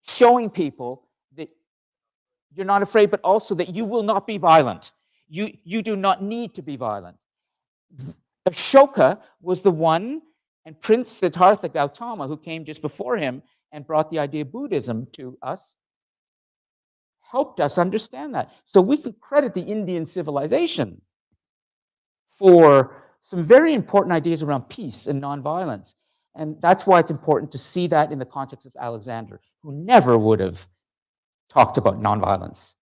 showing people that you're not afraid, but also that you will not be violent. You do not need to be violent. Ashoka was the one, and Prince Siddhartha Gautama, who came just before him and brought the idea of Buddhism to us, helped us understand that. So we can credit the Indian civilization for some very important ideas around peace and nonviolence. And that's why it's important to see that in the context of Alexander, who never would have talked about nonviolence.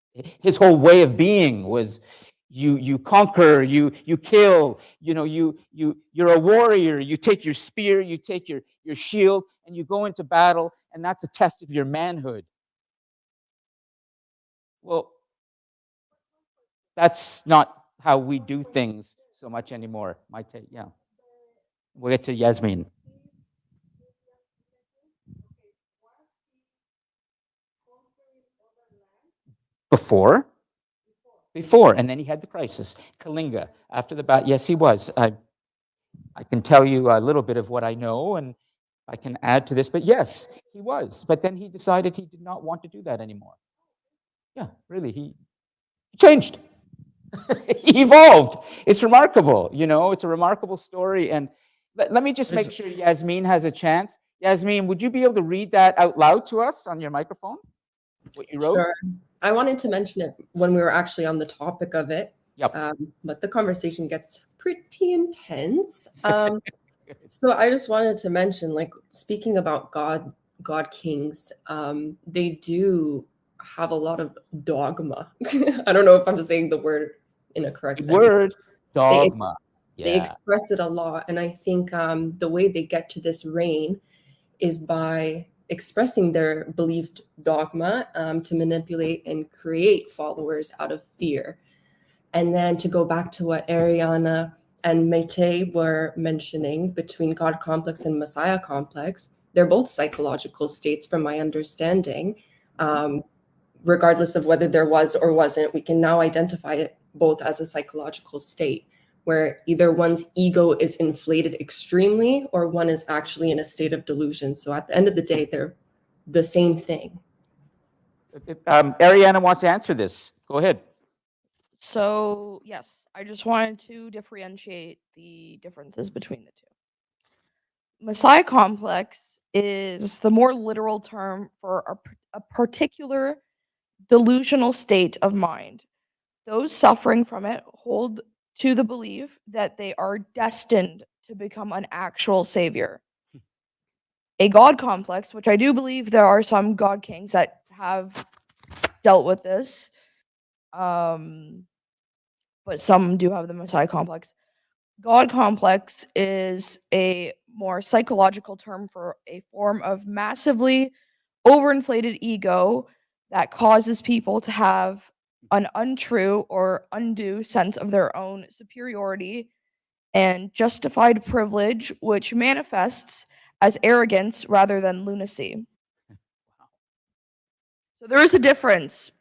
His whole way of being was you conquer, you kill, you're a warrior, you take your spear, you take your shield, and you go into battle, and that's a test of your manhood. Well, that's not how we do things so much anymore. My take, yeah. We'll get to Yasmin. Before, and then he had the crisis. Kalinga, after the battle, yes, he was. I can tell you a little bit of what I know, and I can add to this, but yes, he was. But then he decided he did not want to do that anymore. Yeah, really, he changed. He evolved. It's remarkable, it's a remarkable story. And let me just make sure Yasmin has a chance. Yasmin, would you be able to read that out loud to us on your microphone? What you wrote? Sure. I wanted to mention it when we were actually on the topic of it. Yep. But the conversation gets pretty intense. So I just wanted to mention, like, speaking about God kings, they do have a lot of dogma. I don't know if I'm saying the word in a correct The sentence. word dogma. They express it a lot. And I think the way they get to this reign is by expressing their believed dogma to manipulate and create followers out of fear. And then to go back to what Ariana and Meitei were mentioning between God complex and Messiah complex, they're both psychological states from my understanding. Regardless of whether there was or wasn't, we can now identify it both as a psychological state where either one's ego is inflated extremely or one is actually in a state of delusion. So at the end of the day, they're the same thing. Ariana wants to answer this. Go ahead. So, yes, I just wanted to differentiate the differences between the two. Messiah complex is the more literal term for a particular delusional state of mind. Those suffering from it hold to the belief that they are destined to become an actual savior. A God complex, which I do believe there are some God kings that have dealt with this, but some do have the Messiah complex. God complex is a more psychological term for a form of massively overinflated ego that causes people to have an untrue or undue sense of their own superiority and justified privilege, which manifests as arrogance rather than lunacy. So there is a difference.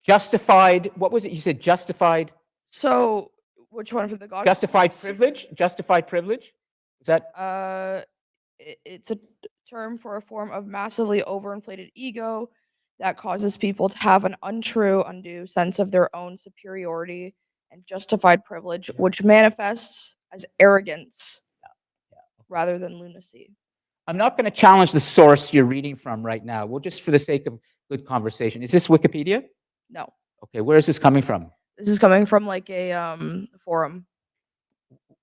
Justified, what was it? You said justified? So which one for the God? Justified complex? privilege? Justified privilege? Is that? It's a term for a form of massively overinflated ego that causes people to have an untrue, undue sense of their own superiority and justified privilege, which manifests as arrogance rather than lunacy. I'm not going to challenge the source you're reading from right now. We'll just, for the sake of good conversation. Is this Wikipedia? No, Okay, where is this coming from? this is coming from like a forum.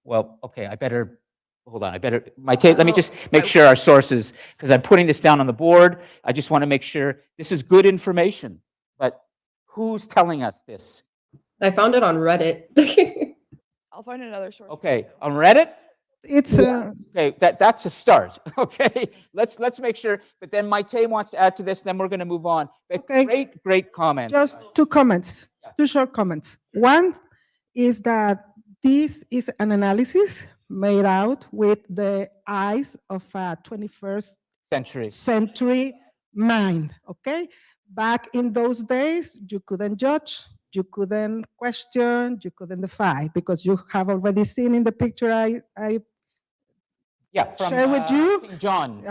Well, okay, I better, hold on, let me Oh, just make I- sure our sources, because I'm putting this down on the board. I just want to make sure this is good information, but who's telling us this? I found it on Reddit. I'll find another source. for Okay, you. on Reddit? It's Okay, that's a start. Okay, let's make sure. But then Maite wants to add to this. Then we're going to move on. But Okay. great comment. just two comments, Yeah. two short comments. One is that this is an analysis made out with the eyes of a 21st Century. century mind, okay? Back in those days, you couldn't judge, you couldn't question, you couldn't defy, because you have already seen in the picture I Yeah, from share with you. King John.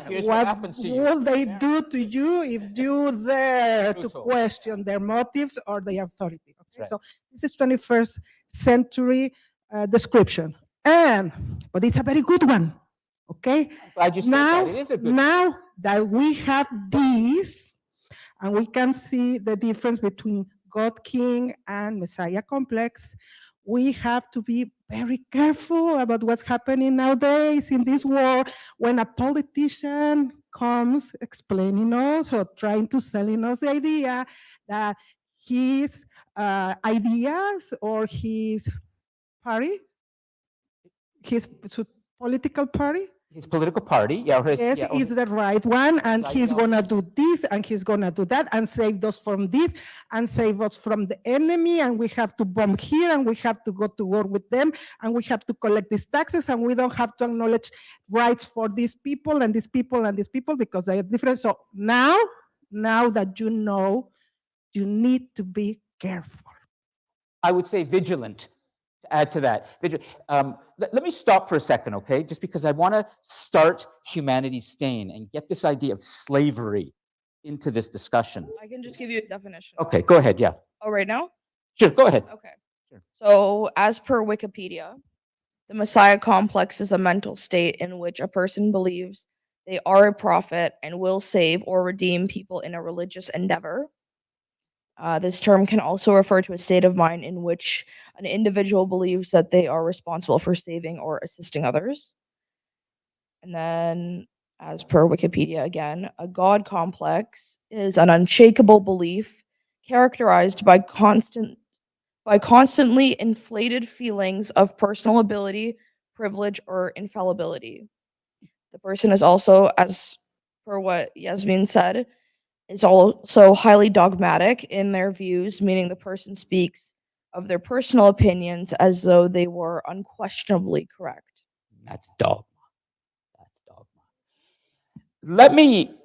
Here's what happens to you. will they do to you if you dare to Brutal. question their motives or their authority? Okay? right. So this is 21st century description, but it's a very good one. Okay, I'm glad you said now, that. It is a good. now that we have these, and we can see the difference between God King and Messiah complex, we have to be very careful about what's happening nowadays in this world when a politician comes explaining us or trying to selling us the idea that his ideas or his party, his political party, His political party, yeah, or his, yes, yeah, or is his- the right one, and his he's gonna ideology. do this and he's gonna do that and save us from this and save us from the enemy, and we have to bomb here and we have to go to war with them and we have to collect these taxes and we don't have to acknowledge rights for these people and these people and these people because they are different. So now that you know, you need to be careful. I would say vigilant, to add to that. Let me stop for a second, okay? Just because I want to start humanity's stain and get this idea of slavery into this discussion. I can just give you a definition. Okay, go ahead, yeah. Oh, right now? Sure, go ahead. Okay. Sure. So, as per Wikipedia, the Messiah complex is a mental state in which a person believes they are a prophet and will save or redeem people in a religious endeavor. This term can also refer to a state of mind in which an individual believes that they are responsible for saving or assisting others. And then, as per Wikipedia again, a God complex is an unshakable belief characterized by constantly inflated feelings of personal ability, privilege, or infallibility. The person is also, as per what Yasmin said, is also highly dogmatic in their views, meaning the person speaks of their personal opinions as though they were unquestionably correct. That's dogma. That's dogma. Let me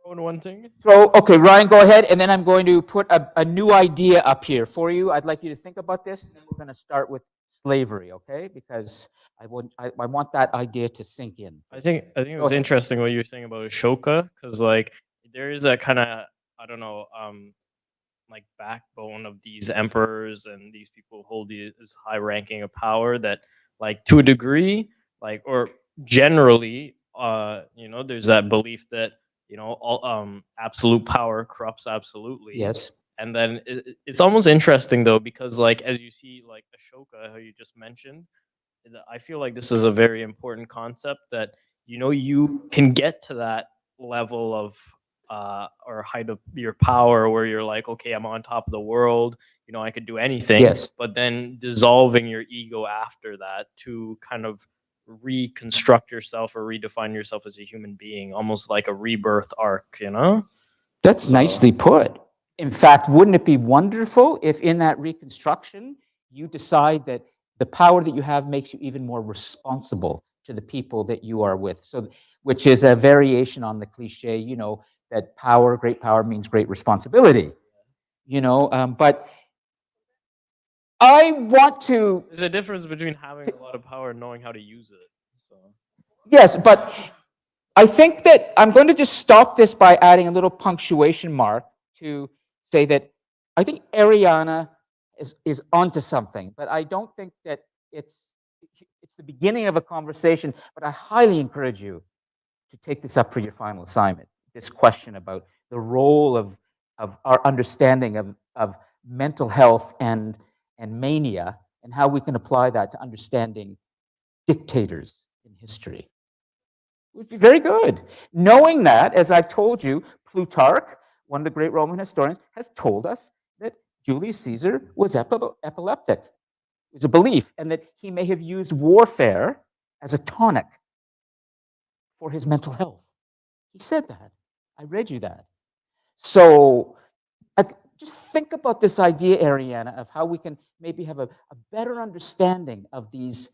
Throw in one thing. okay, Ryan, go ahead, and then I'm going to put a new idea up here for you. I'd like you to think about this, and then we're going to start with slavery, okay? Because I want that idea to sink in. I think it Go was ahead. interesting what you were saying about Ashoka, because like there is a kind of, I don't know, like backbone of these emperors and these people who hold this high ranking of power that, like, to a degree, like, or generally, there's that belief that all absolute power corrupts absolutely. Yes. And then it's almost interesting though, because like as you see, like Ashoka, how you just mentioned, I feel like this is a very important concept that you can get to that level of or height of your power where you're like, okay, I'm on top of the world, I could do anything. Yes. But then dissolving your ego after that to kind of reconstruct yourself or redefine yourself as a human being, almost like a rebirth arc, That's So- nicely put. In fact, wouldn't it be wonderful if in that reconstruction you decide that the power that you have makes you even more responsible to the people that you are with? So, which is a variation on the cliche, that great power means great responsibility. But I want to, There's a difference between having a lot of power and knowing how to use it. So yes, but I think that I'm going to just stop this by adding a little punctuation mark to say that I think Ariana is onto something, but I don't think that it's the beginning of a conversation. But I highly encourage you to take this up for your final assignment. This question about the role of our understanding of mental health and mania, and how we can apply that to understanding dictators in history. It would be very good. Knowing that, as I've told you, Plutarch, one of the great Roman historians, has told us that Julius Caesar was epileptic. It was a belief, and that he may have used warfare as a tonic for his mental health. He said that. I read you that. So just think about this idea, Ariana, of how we can maybe have a better understanding of these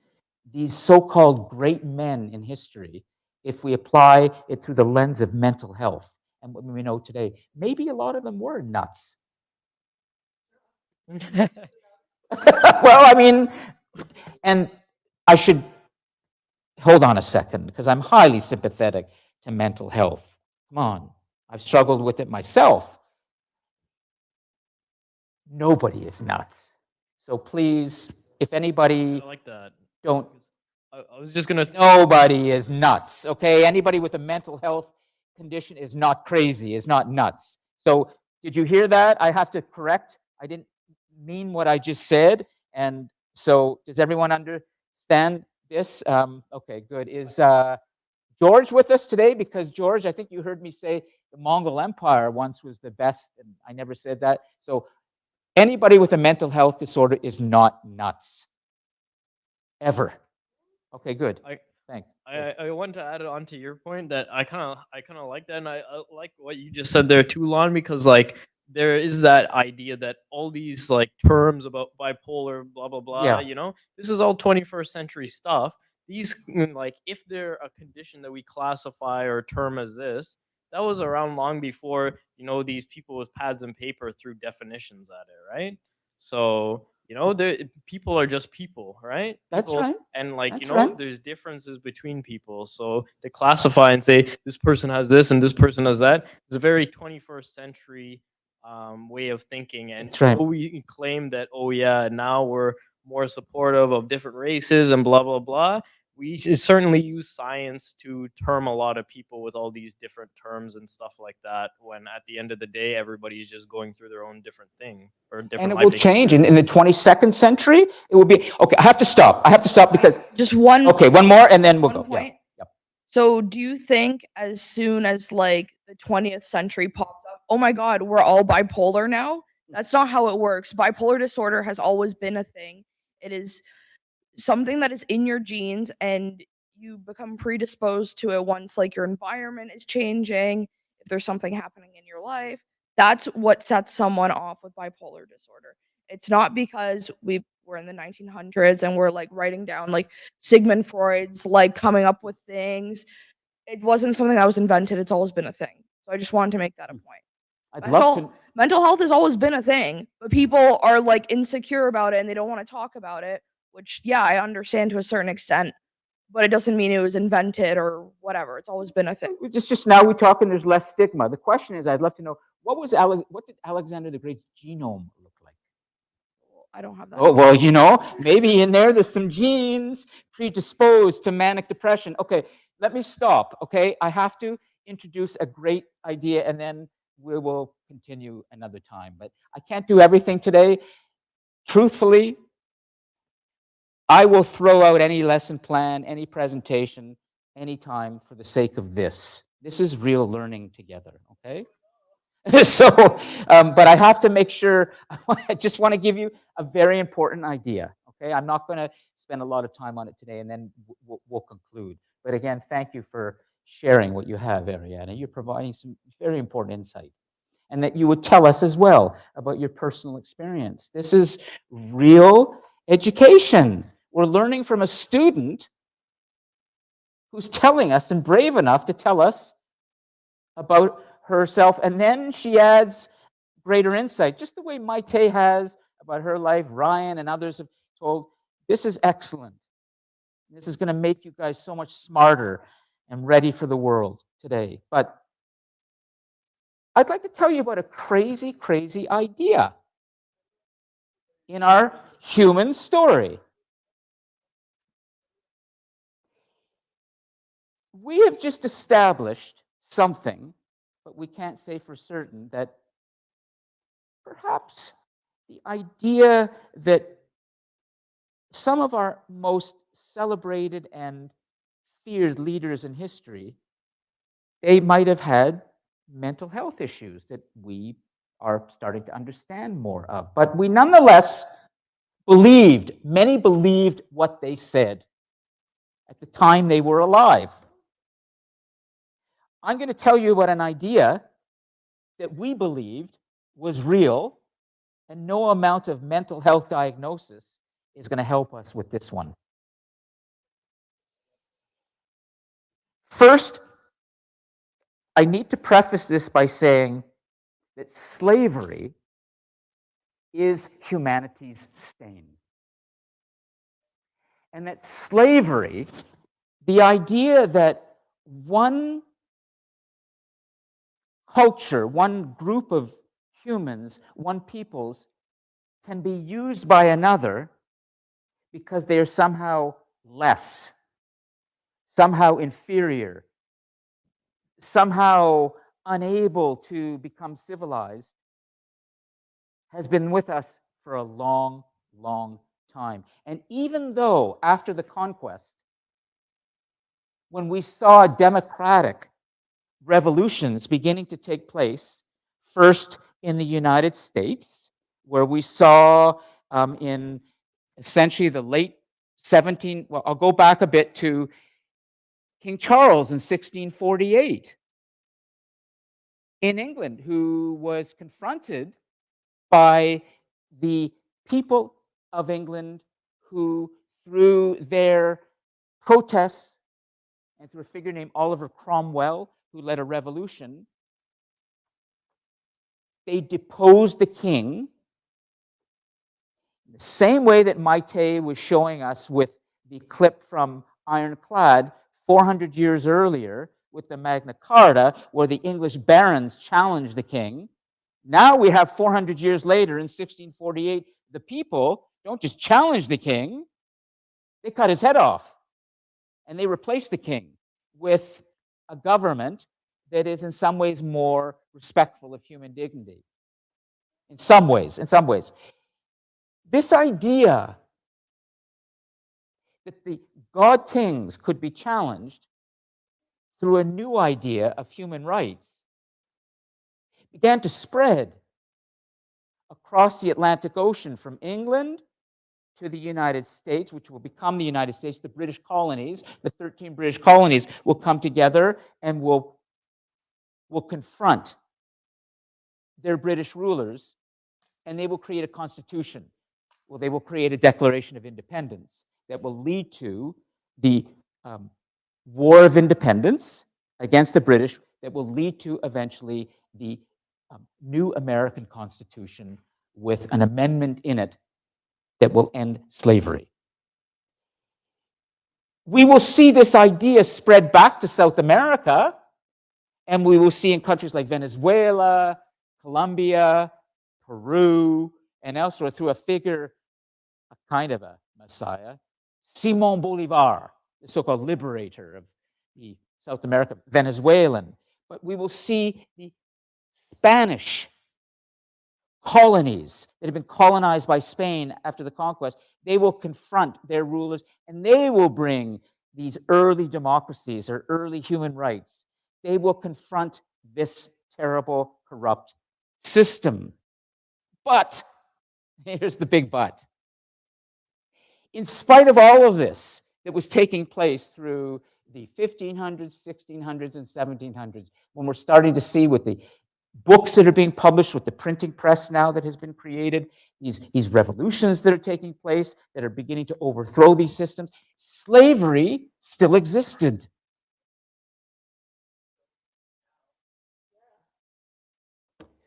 so-called great men in history if we apply it through the lens of mental health. And what we know today, maybe a lot of them were nuts. Well, I mean, and I should hold on a second, because I'm highly sympathetic to mental health. Come on, I've struggled with it myself. Nobody is nuts. So please, if anybody, I like that. don't, I was just gonna. nobody is nuts, okay? Anybody with a mental health condition is not crazy, is not nuts. So did you hear that? I have to correct. I didn't mean what I just said. And so does everyone understand this? Okay, good. Is George with us today? Because George, I think you heard me say the Mongol Empire once was the best, and I never said that. So anybody with a mental health disorder is not nuts. Ever. Okay, good. Thanks. I want to add on to your point that I kind of like that, and I like what you just said there too, Lon, because like there is that idea that all these like terms about bipolar, blah blah blah, Yeah. you know, this is all 21st century stuff. These like if they're a condition that we classify or term as this, that was around long before these people with pads and paper threw definitions at it, right? So people are just people, right? That's People- right. And like That's right. there's differences between people. So to classify and say this person has this and this person has that is a very 21st century way of thinking. And That's right. we claim that now we're more supportive of different races and blah blah blah. We certainly use science to term a lot of people with all these different terms and stuff like that, when at the end of the day everybody's just going through their own different thing or different And it life will change. experience. In the 22nd century, it will be, okay, I have to stop. Because, Just one. okay, one more and then we'll one go. Yeah. point. Yep. So do you think as soon as like the 20th century popped up, oh my God, we're all bipolar now? That's not how it works. Bipolar disorder has always been a thing. It is something that is in your genes, and you become predisposed to it once like your environment is changing, if there's something happening in your life. That's what sets someone off with bipolar disorder. It's not because we're in the 1900s and we're like writing down like Sigmund Freud's like coming up with things. It wasn't something that was invented. It's always been a thing. So I just wanted to make that a point. I'd love to. Mental health has always been a thing, but people are like insecure about it and they don't want to talk about it, which yeah, I understand to a certain extent, but it doesn't mean it was invented or whatever. It's always been a thing. Just now we talk and there's less stigma. The question is, I'd love to know, what did Alexander the Great's genome look like? I don't have that. Oh, well, maybe in there's some genes predisposed to manic depression. Okay, let me stop, okay? I have to introduce a great idea and then we will continue another time. But I can't do everything today. Truthfully, I will throw out any lesson plan, any presentation, anytime for the sake of this. This is real learning together, okay? So, but I have to make sure, I just want to give you a very important idea, okay? I'm not going to spend a lot of time on it today, and then we'll conclude. But again, thank you for sharing what you have, Ariana. You're providing some very important insight. And that you would tell us as well about your personal experience. This is real education. We're learning from a student who's telling us and brave enough to tell us about herself. And then she adds greater insight, just the way Maite has about her life, Ryan and others have told. This is excellent. This is going to make you guys so much smarter and ready for the world today. But I'd like to tell you about a crazy, crazy idea in our human story. We have just established something, but we can't say for certain, that perhaps the idea that some of our most celebrated and feared leaders in history, they might have had mental health issues that we are starting to understand more of. But we nonetheless many believed what they said at the time they were alive. I'm going to tell you about an idea that we believed was real, and no amount of mental health diagnosis is going to help us with this one. First, I need to preface this by saying that slavery is humanity's stain. And that slavery, the idea that one culture, one group of humans, one peoples, can be used by another because they are somehow less, somehow inferior, somehow unable to become civilized, has been with us for a long, long time. And even though after the conquest, when we saw democratic revolutions beginning to take place, first in the United States, where we saw in essentially the late 17, well, I'll go back a bit to King Charles in 1648 in England, who was confronted by the people of England who, through their protests and through a figure named Oliver Cromwell, who led a revolution, they deposed the king in the same way that Maite was showing us with the clip from Ironclad 400 years earlier with the Magna Carta, where the English barons challenged the king. Now we have 400 years later in 1648, the people don't just challenge the king, they cut his head off. And they replace the king with a government that is in some ways more respectful of human dignity. In some ways. This idea that the god kings could be challenged through a new idea of human rights began to spread across the Atlantic Ocean from England to the United States, which will become the United States. The British colonies, the 13 British colonies, will come together and will confront their British rulers, and they will create a constitution. Well, they will create a Declaration of Independence that will lead to the War of Independence against the British, that will lead to eventually the new American Constitution with an amendment in it that will end slavery. We will see this idea spread back to South America, and we will see in countries like Venezuela, Colombia, Peru, and elsewhere through a figure, a kind of a messiah, Simon Bolivar, the so-called liberator of the South America, Venezuelan. But we will see the Spanish colonies that have been colonized by Spain after the conquest. They will confront their rulers, and they will bring these early democracies or early human rights. They will confront this terrible, corrupt system. But, here's the big but. In spite of all of this that was taking place through the 1500s, 1600s, and 1700s, when we're starting to see with the books that are being published, with the printing press now that has been created, these revolutions that are taking place, that are beginning to overthrow these systems, slavery still existed.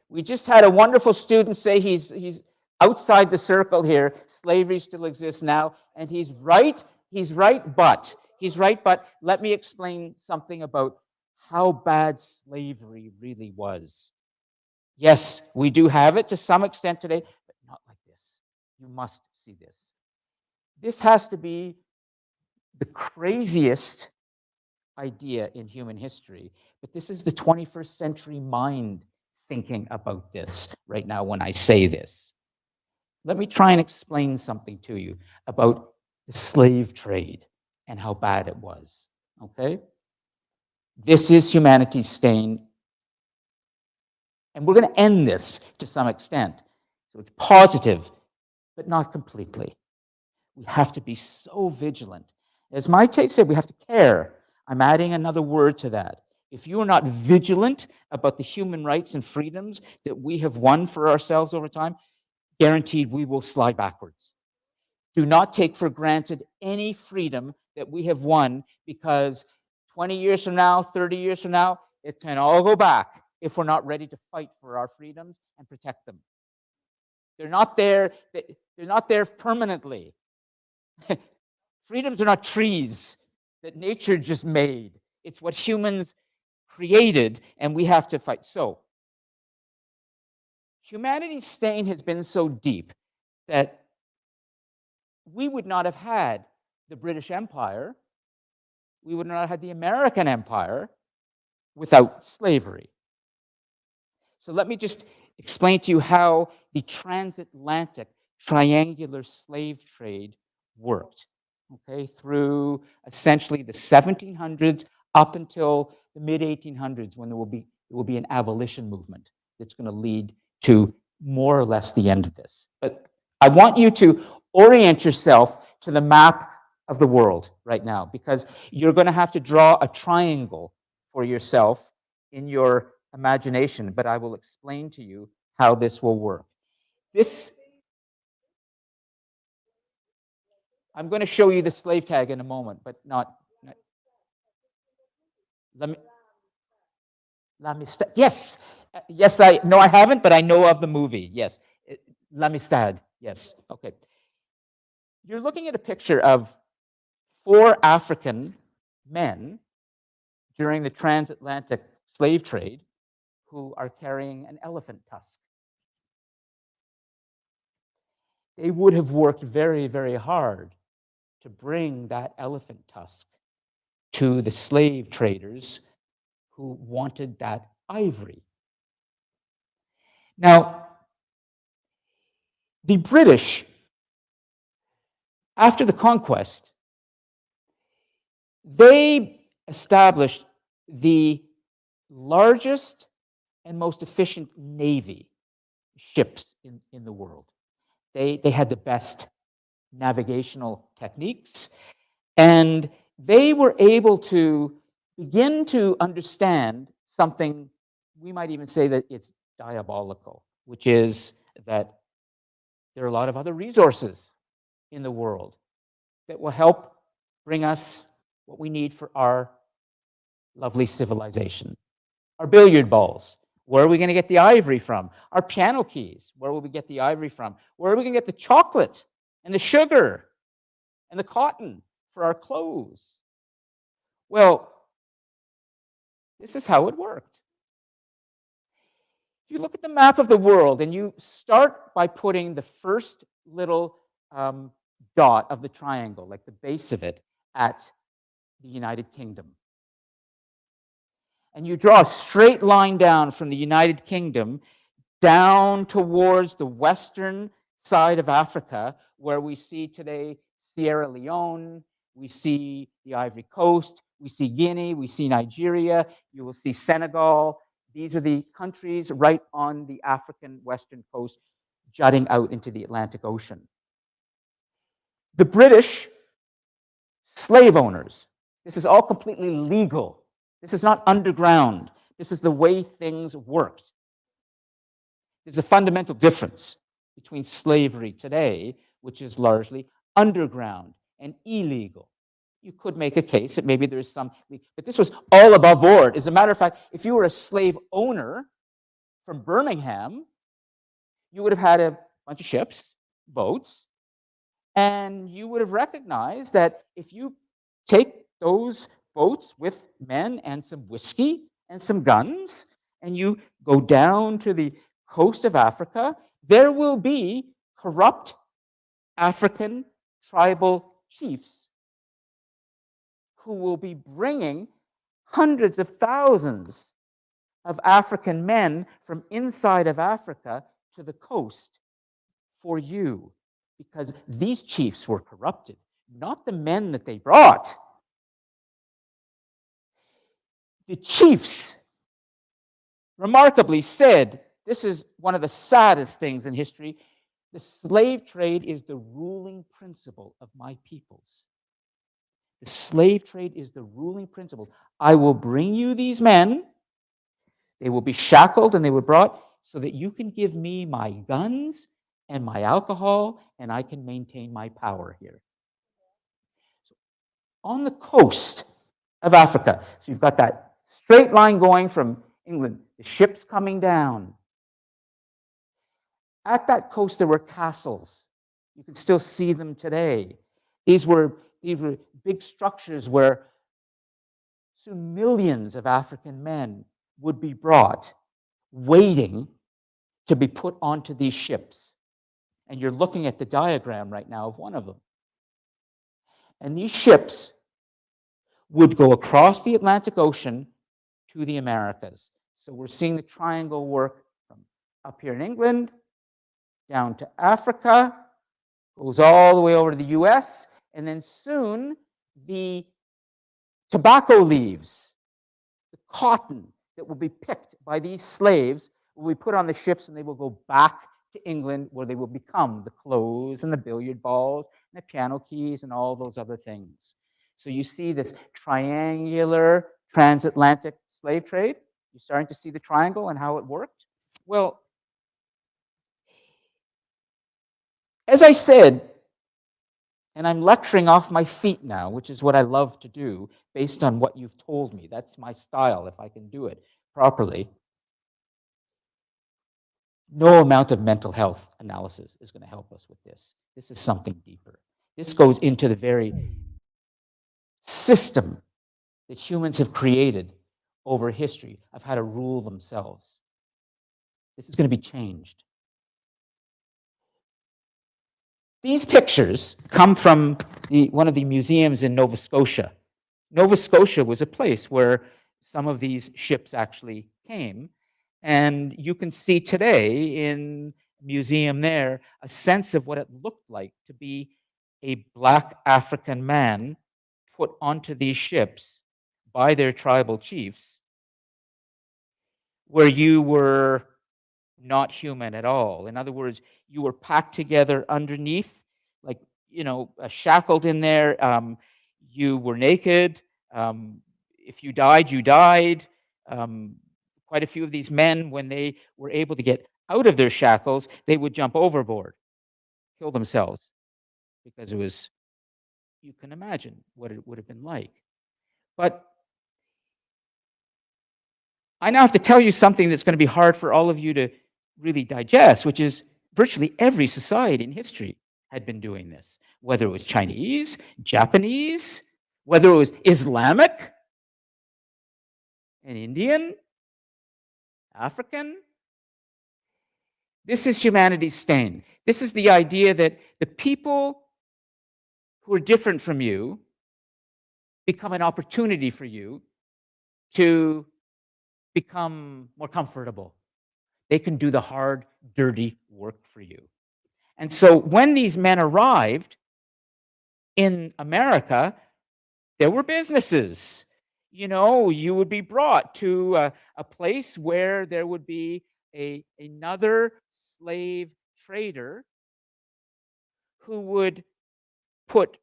We just had a wonderful student say he's outside the circle here. Slavery still exists now, and he's right, but let me explain something about how bad slavery really was. Yes, we do have it to some extent today, but not like this. You must see this. This has to be the craziest idea in human history, but this is the 21st century mind thinking about this right now when I say this. Let me try and explain something to you about the slave trade and how bad it was, okay? This is humanity's stain, and we're going to end this to some extent. So it's positive, but not completely. We have to be so vigilant. As Maite said, we have to care. I'm adding another word to that. If you are not vigilant about the human rights and freedoms that we have won for ourselves over time, guaranteed we will slide backwards. Do not take for granted any freedom that we have won, because 20 years from now, 30 years from now, it can all go back if we're not ready to fight for our freedoms and protect them. They're not there permanently. Freedoms are not trees that nature just made. It's what humans created, and we have to fight. So, humanity's stain has been so deep that we would not have had the British Empire, we would not have had the American Empire without slavery. So let me just explain to you how the transatlantic triangular slave trade worked, okay, through essentially the 1700s up until the mid 1800s, when there will be an abolition movement that's going to lead to more or less the end of this. But I want you to orient yourself to the map of the world right now, because you're going to have to draw a triangle for yourself in your imagination, but I will explain to you how this will work. I'm going to show you the slave tag in a moment, but not L'Amistad. Yes, yes. I haven't, but I know of the movie. Yes, L'Amistad. Yes. Okay. You're looking at a picture of 4 African men during the transatlantic slave trade who are carrying an elephant tusk. They would have worked very, very hard to bring that elephant tusk to the slave traders who wanted that ivory. Now, the British, after the conquest, they established the largest and most efficient navy ships in the world. They had the best navigational techniques, and they were able to begin to understand something, we might even say that it's diabolical, which is that there are a lot of other resources in the world that will help bring us what we need for our lovely civilization. Our billiard balls, where are we going to get the ivory from? Our piano keys, where will we get the ivory from? Where are we going to get the chocolate and the sugar and the cotton for our clothes? Well, this is how it worked. If you look at the map of the world and you start by putting the first little dot of the triangle, like the base of it, at the United Kingdom, and you draw a straight line down from the United Kingdom down towards the western side of Africa, where we see today Sierra Leone, we see the Ivory Coast, we see Guinea, we see Nigeria, you will see Senegal. These are the countries right on the African western coast, jutting out into the Atlantic Ocean. The British slave owners, this is all completely legal. This is not underground. This is the way things worked. There's a fundamental difference between slavery today, which is largely underground and illegal. You could make a case that maybe there's some, but this was all above board. As a matter of fact, if you were a slave owner from Birmingham, you would have had a bunch of ships, boats, and you would have recognized that if you take those boats with men and some whiskey and some guns, and you go down to the coast of Africa, there will be corrupt African tribal chiefs who will be bringing hundreds of thousands of African men from inside of Africa to the coast for you, because these chiefs were corrupted, not the men that they brought. The chiefs remarkably said, this is one of the saddest things in history, the slave trade is the ruling principle of my peoples. The slave trade is the ruling principle. I will bring you these men, they will be shackled and they were brought so that you can give me my guns and my alcohol and I can maintain my power here. So on the coast of Africa, so you've got that straight line going from England, the ships coming down. At that coast, there were castles. You can still see them today. These were big structures where soon millions of African men would be brought, waiting to be put onto these ships. And you're looking at the diagram right now of one of them. And these ships would go across the Atlantic Ocean to the Americas. So we're seeing the triangle work from up here in England, down to Africa, goes all the way over to the US, and then soon the tobacco leaves, the cotton that will be picked by these slaves will be put on the ships, and they will go back to England, where they will become the clothes and the billiard balls and the piano keys and all those other things. So you see this triangular transatlantic slave trade. You're starting to see the triangle and how it worked. Well, as I said, and I'm lecturing off my feet now, which is what I love to do based on what you've told me. That's my style, if I can do it properly. No amount of mental health analysis is going to help us with this. This is something deeper. This goes into the very system that humans have created over history of how to rule themselves. This is going to be changed. These pictures come from one of the museums in Nova Scotia. Nova Scotia was a place where some of these ships actually came. And you can see today in a museum there a sense of what it looked like to be a Black African man put onto these ships by their tribal chiefs, where you were not human at all. In other words, you were packed together underneath, like, shackled in there. You were naked. If you died, you died. Quite a few of these men, when they were able to get out of their shackles, they would jump overboard, kill themselves, because it was, you can imagine what it would have been like. But I now have to tell you something that's going to be hard for all of you to really digest, which is virtually every society in history had been doing this, whether it was Chinese, Japanese, whether it was Islamic and Indian, African. This is humanity's stain. This is the idea that the people who are different from you become an opportunity for you to become more comfortable. They can do the hard, dirty work for you. And so when these men arrived in America, there were businesses. You would be brought to a place where there would be another slave trader who would put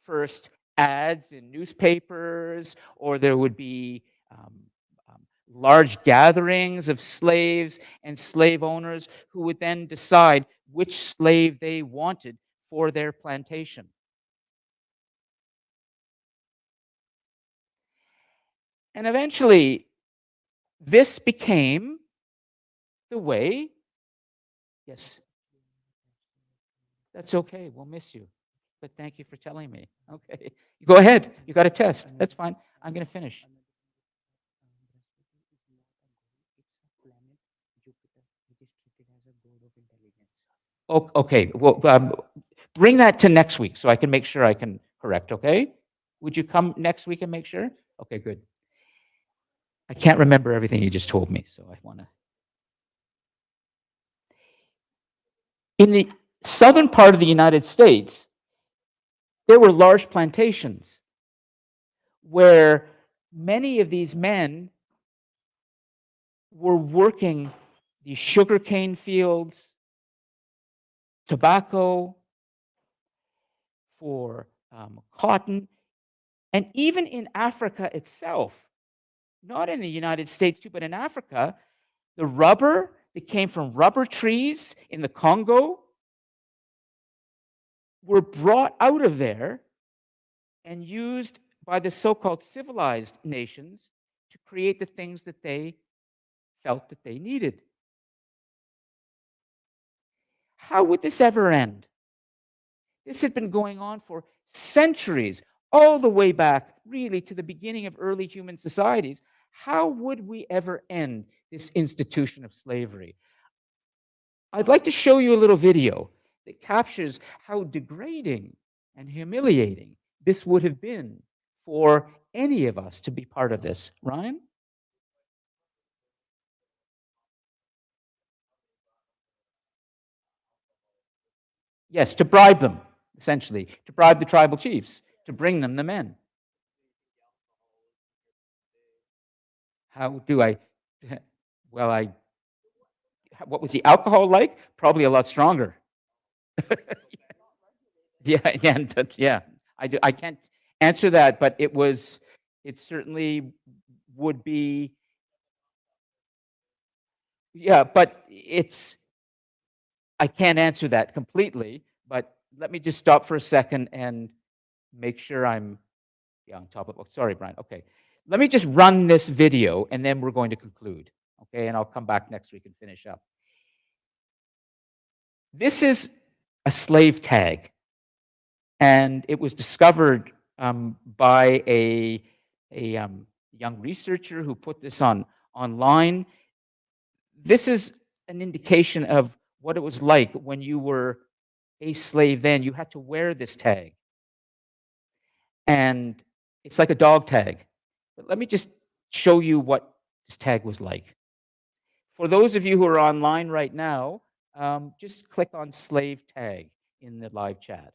first ads in newspapers, or there would be large gatherings of slaves and slave owners who would then decide which slave they wanted for their plantation. And eventually, this became the way. Yes. That's okay. We'll miss you. But thank you for telling me. Okay. Go ahead. You got a test. That's fine. I'm going to finish. Okay. Well, bring that to next week so I can make sure I can correct, okay? Would you come next week and make sure? Okay, good. I can't remember everything you just told me, so I want to. In the southern part of the United States, there were large plantations where many of these men were working the sugarcane fields, tobacco, for cotton, and even in Africa itself, not in the United States too, but in Africa, the rubber that came from rubber trees in the Congo were brought out of there and used by the so-called civilized nations to create the things that they felt that they needed. How would this ever end? This had been going on for centuries, all the way back really to the beginning of early human societies. How would we ever end this institution of slavery? I'd like to show you a little video that captures how degrading and humiliating this would have been for any of us to be part of this. Ryan? Yes, to bribe them, essentially, to bribe the tribal chiefs, to bring them the men. How do I, well, what was the alcohol like? Probably a lot stronger. Yeah, yeah. I can't answer that, but it certainly would be, yeah, but I can't answer that completely, but let me just stop for a second and make sure I'm, yeah, on top of, oh, sorry, Brian, okay. Let me just run this video and then we're going to conclude, okay? And I'll come back next week and finish up. This is a slave tag, and it was discovered by a young researcher who put this online. This is an indication of what it was like when you were a slave then. You had to wear this tag. And it's like a dog tag. But let me just show you what this tag was like. For those of you who are online right now, just click on slave tag in the live chat.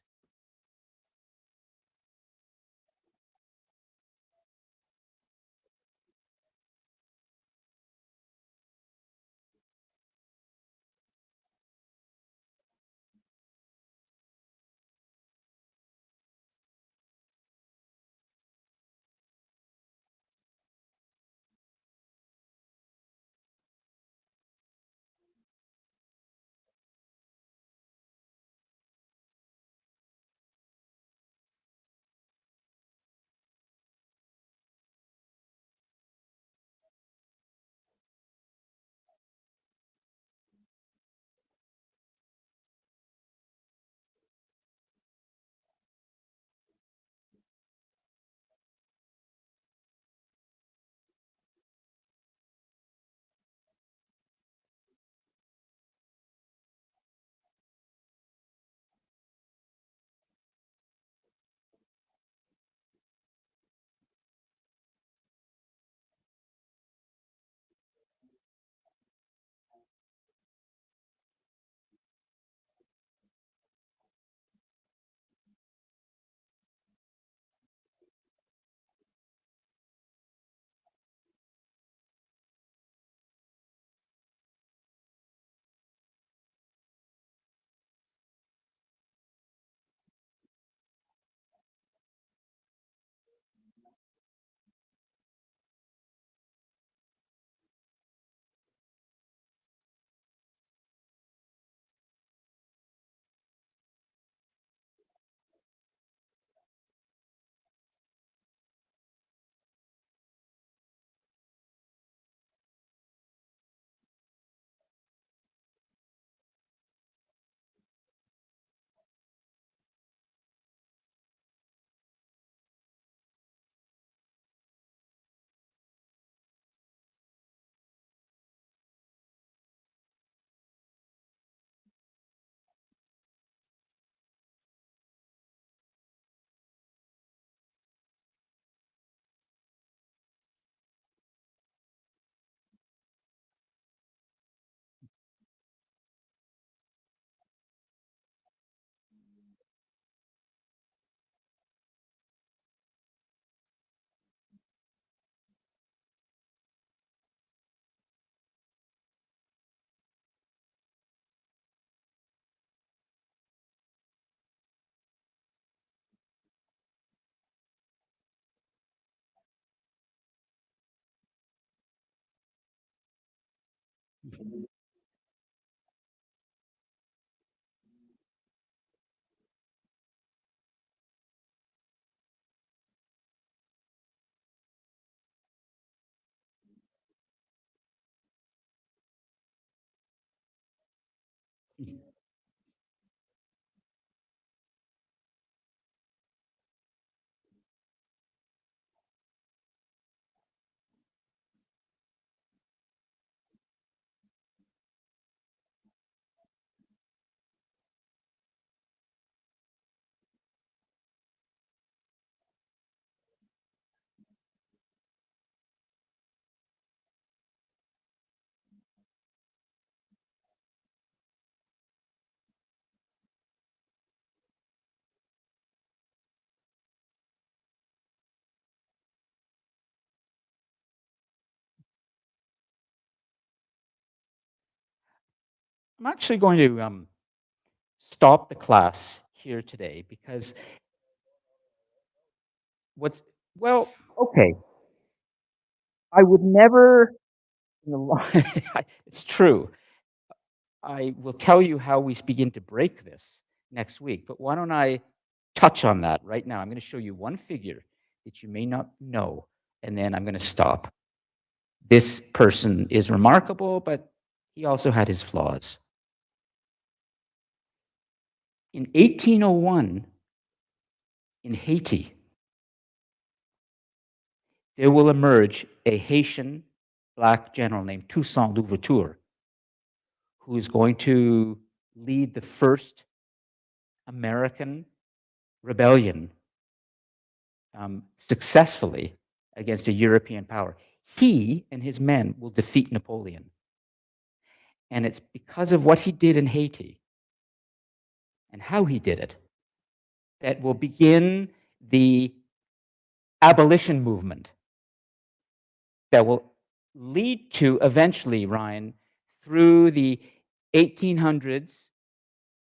I'm actually going to stop the class here today because well, okay. I would never, in the it's true. I will tell you how we begin to break this next week, but why don't I touch on that right now? I'm going to show you one figure that you may not know, and then I'm going to stop. This person is remarkable, but he also had his flaws. In 1801, in Haiti, there will emerge a Haitian black general named Toussaint Louverture, who is going to lead the first American rebellion successfully against a European power. He and his men will defeat Napoleon. And it's because of what he did in Haiti and how he did it that will begin the abolition movement that will lead to eventually, Ryan, through the 1800s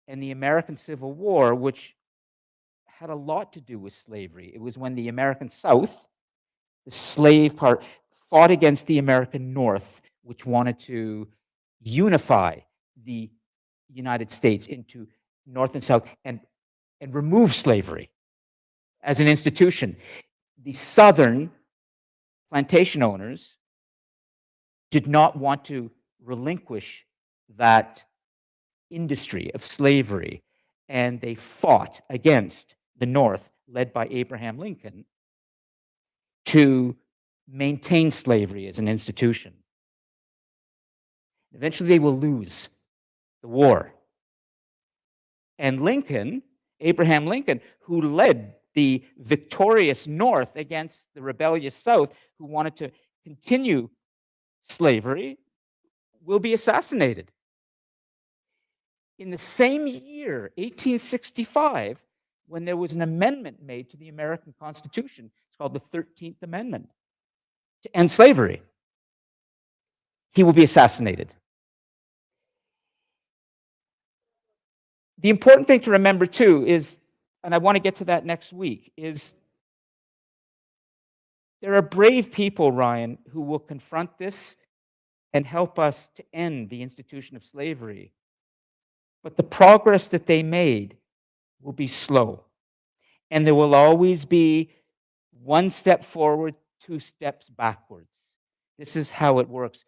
and the American Civil War, which had a lot to do with slavery. It was when the American South, the slave part, fought against the American North, which wanted to unify the United States into North and South and remove slavery as an institution. The Southern plantation owners did not want to relinquish that industry of slavery, and they fought against the North, led by Abraham Lincoln, to maintain slavery as an institution. Eventually, they will lose the war. And Lincoln, Abraham Lincoln, who led the victorious North against the rebellious South, who wanted to continue slavery, will be assassinated. In the same year, 1865, when there was an amendment made to the American Constitution, it's called the 13th Amendment, to end slavery, he will be assassinated. The important thing to remember, too, is, and I want to get to that next week, is there are brave people, Ryan, who will confront this and help us to end the institution of slavery. But the progress that they made will be slow. And there will always be one step forward, two steps backwards. This is how it works.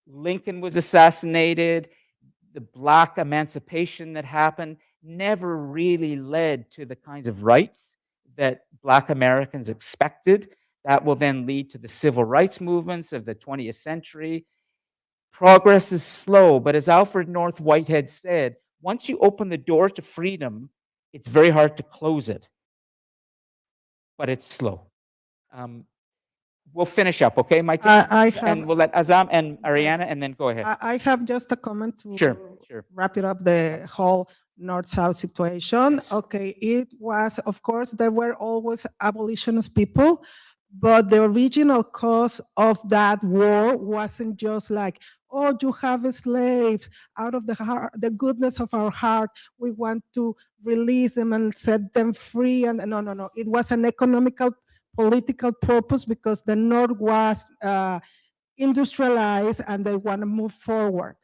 Lincoln was assassinated. The black emancipation that happened never really led to the kinds of rights that black Americans expected. That will then lead to the civil rights movements of the 20th century. Progress is slow, but as Alfred North Whitehead said, once you open the door to freedom, it's very hard to close it. But it's slow. We'll finish up, okay, Maite? And we'll let Azam and Ariana, and then go ahead. I have just a comment to Sure. wrap it up the whole North-South situation. Yes. Okay, it was, of course, there were always abolitionist people, but the original cause of that war wasn't just like, oh, you have slaves out of the heart, the goodness of our heart. We want to release them and set them free. And no. It was an economical, political purpose because the North was industrialized and they want to move forward.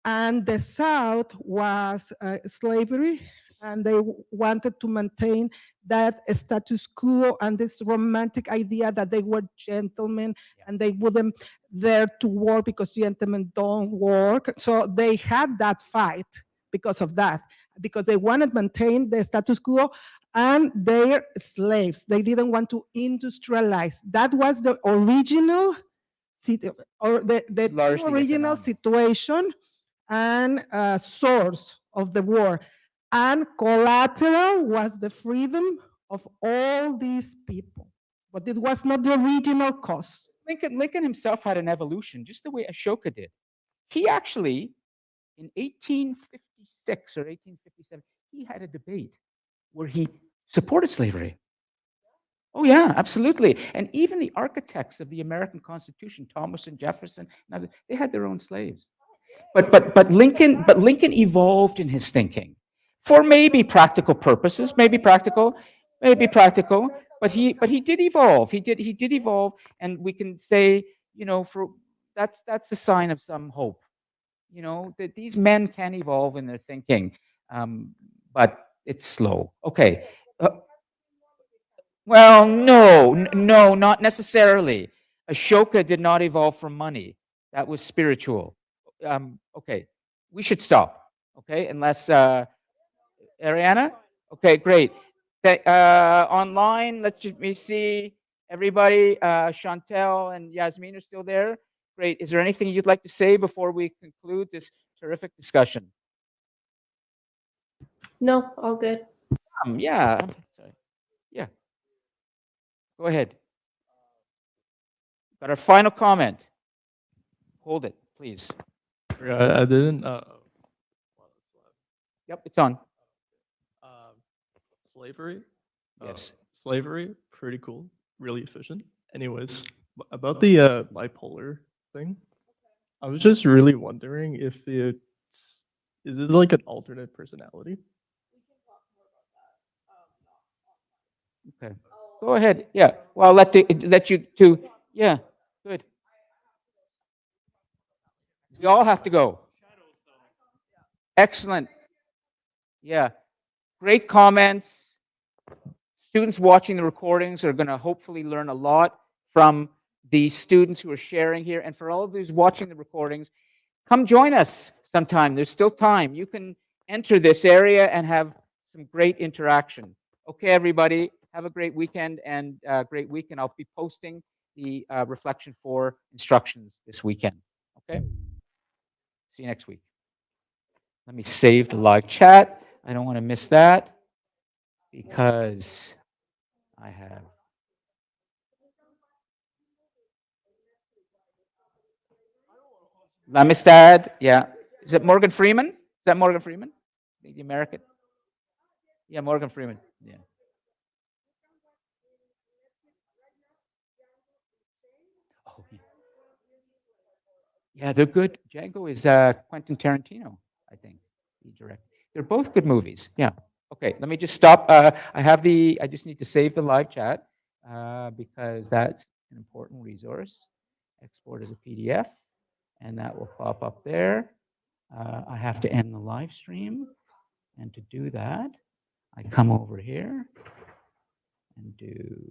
And the South was slavery, and they wanted to maintain that status quo and this romantic idea that they were gentlemen and they wouldn't dare to work because gentlemen don't work. So they had that fight because of that, because they wanted to maintain the status quo and their slaves. They didn't want to industrialize. That was the original, or the original economic situation and source of the war. And collateral was the freedom of all these people. But it was not the original cause. Lincoln himself had an evolution, just the way Ashoka did. He actually, in 1856 or 1857, he had a debate where he supported slavery. Oh, yeah, absolutely. And even the architects of the American Constitution, Thomas and Jefferson, they had their own slaves. But Lincoln evolved in his thinking for maybe practical purposes, maybe practical, but he did evolve. He did evolve, and we can say, for that's a sign of some hope. That these men can evolve in their thinking, but it's slow. Okay. Well, no, not necessarily. Ashoka did not evolve from money. That was spiritual. Okay, we should stop. Okay, unless Ariana. Okay, great. Online, me see everybody. Chantel and Yasmin are still there. Great. Is there anything you'd like to say before we conclude this terrific discussion? No, all good. Yeah. Sorry. Yeah. Go ahead. Got our final comment. Hold it, please. I didn't. Yep, it's on. Slavery. Yes. Slavery, pretty cool, really efficient. Anyways, about the bipolar thing, I was just really wondering if is it like an alternate personality? Okay. Go ahead. Yeah. Well, let you two. Yeah. Good. We all have to go. Excellent. Yeah. Great comments. Students watching the recordings are going to hopefully learn a lot from the students who are sharing here. And for all of those watching the recordings, come join us sometime. There's still time. You can enter this area and have some great interaction. Okay, everybody, have a great weekend and great week. And I'll be posting the Reflection 4 instructions this weekend. Okay? See you next week. Let me save the live chat. I don't want to miss that because I have. Amistad, yeah. Is it Morgan Freeman? Is that Morgan Freeman? The American? Yeah, Morgan Freeman. Yeah. Oh, yeah. Yeah, they're good. Django is Quentin Tarantino, I think. He directed. They're both good movies. Yeah. Okay, let me just stop. I just need to save the live chat because that's an important resource. Export as a PDF, and that will pop up there. I have to end the live stream. And to do that, I come over here and do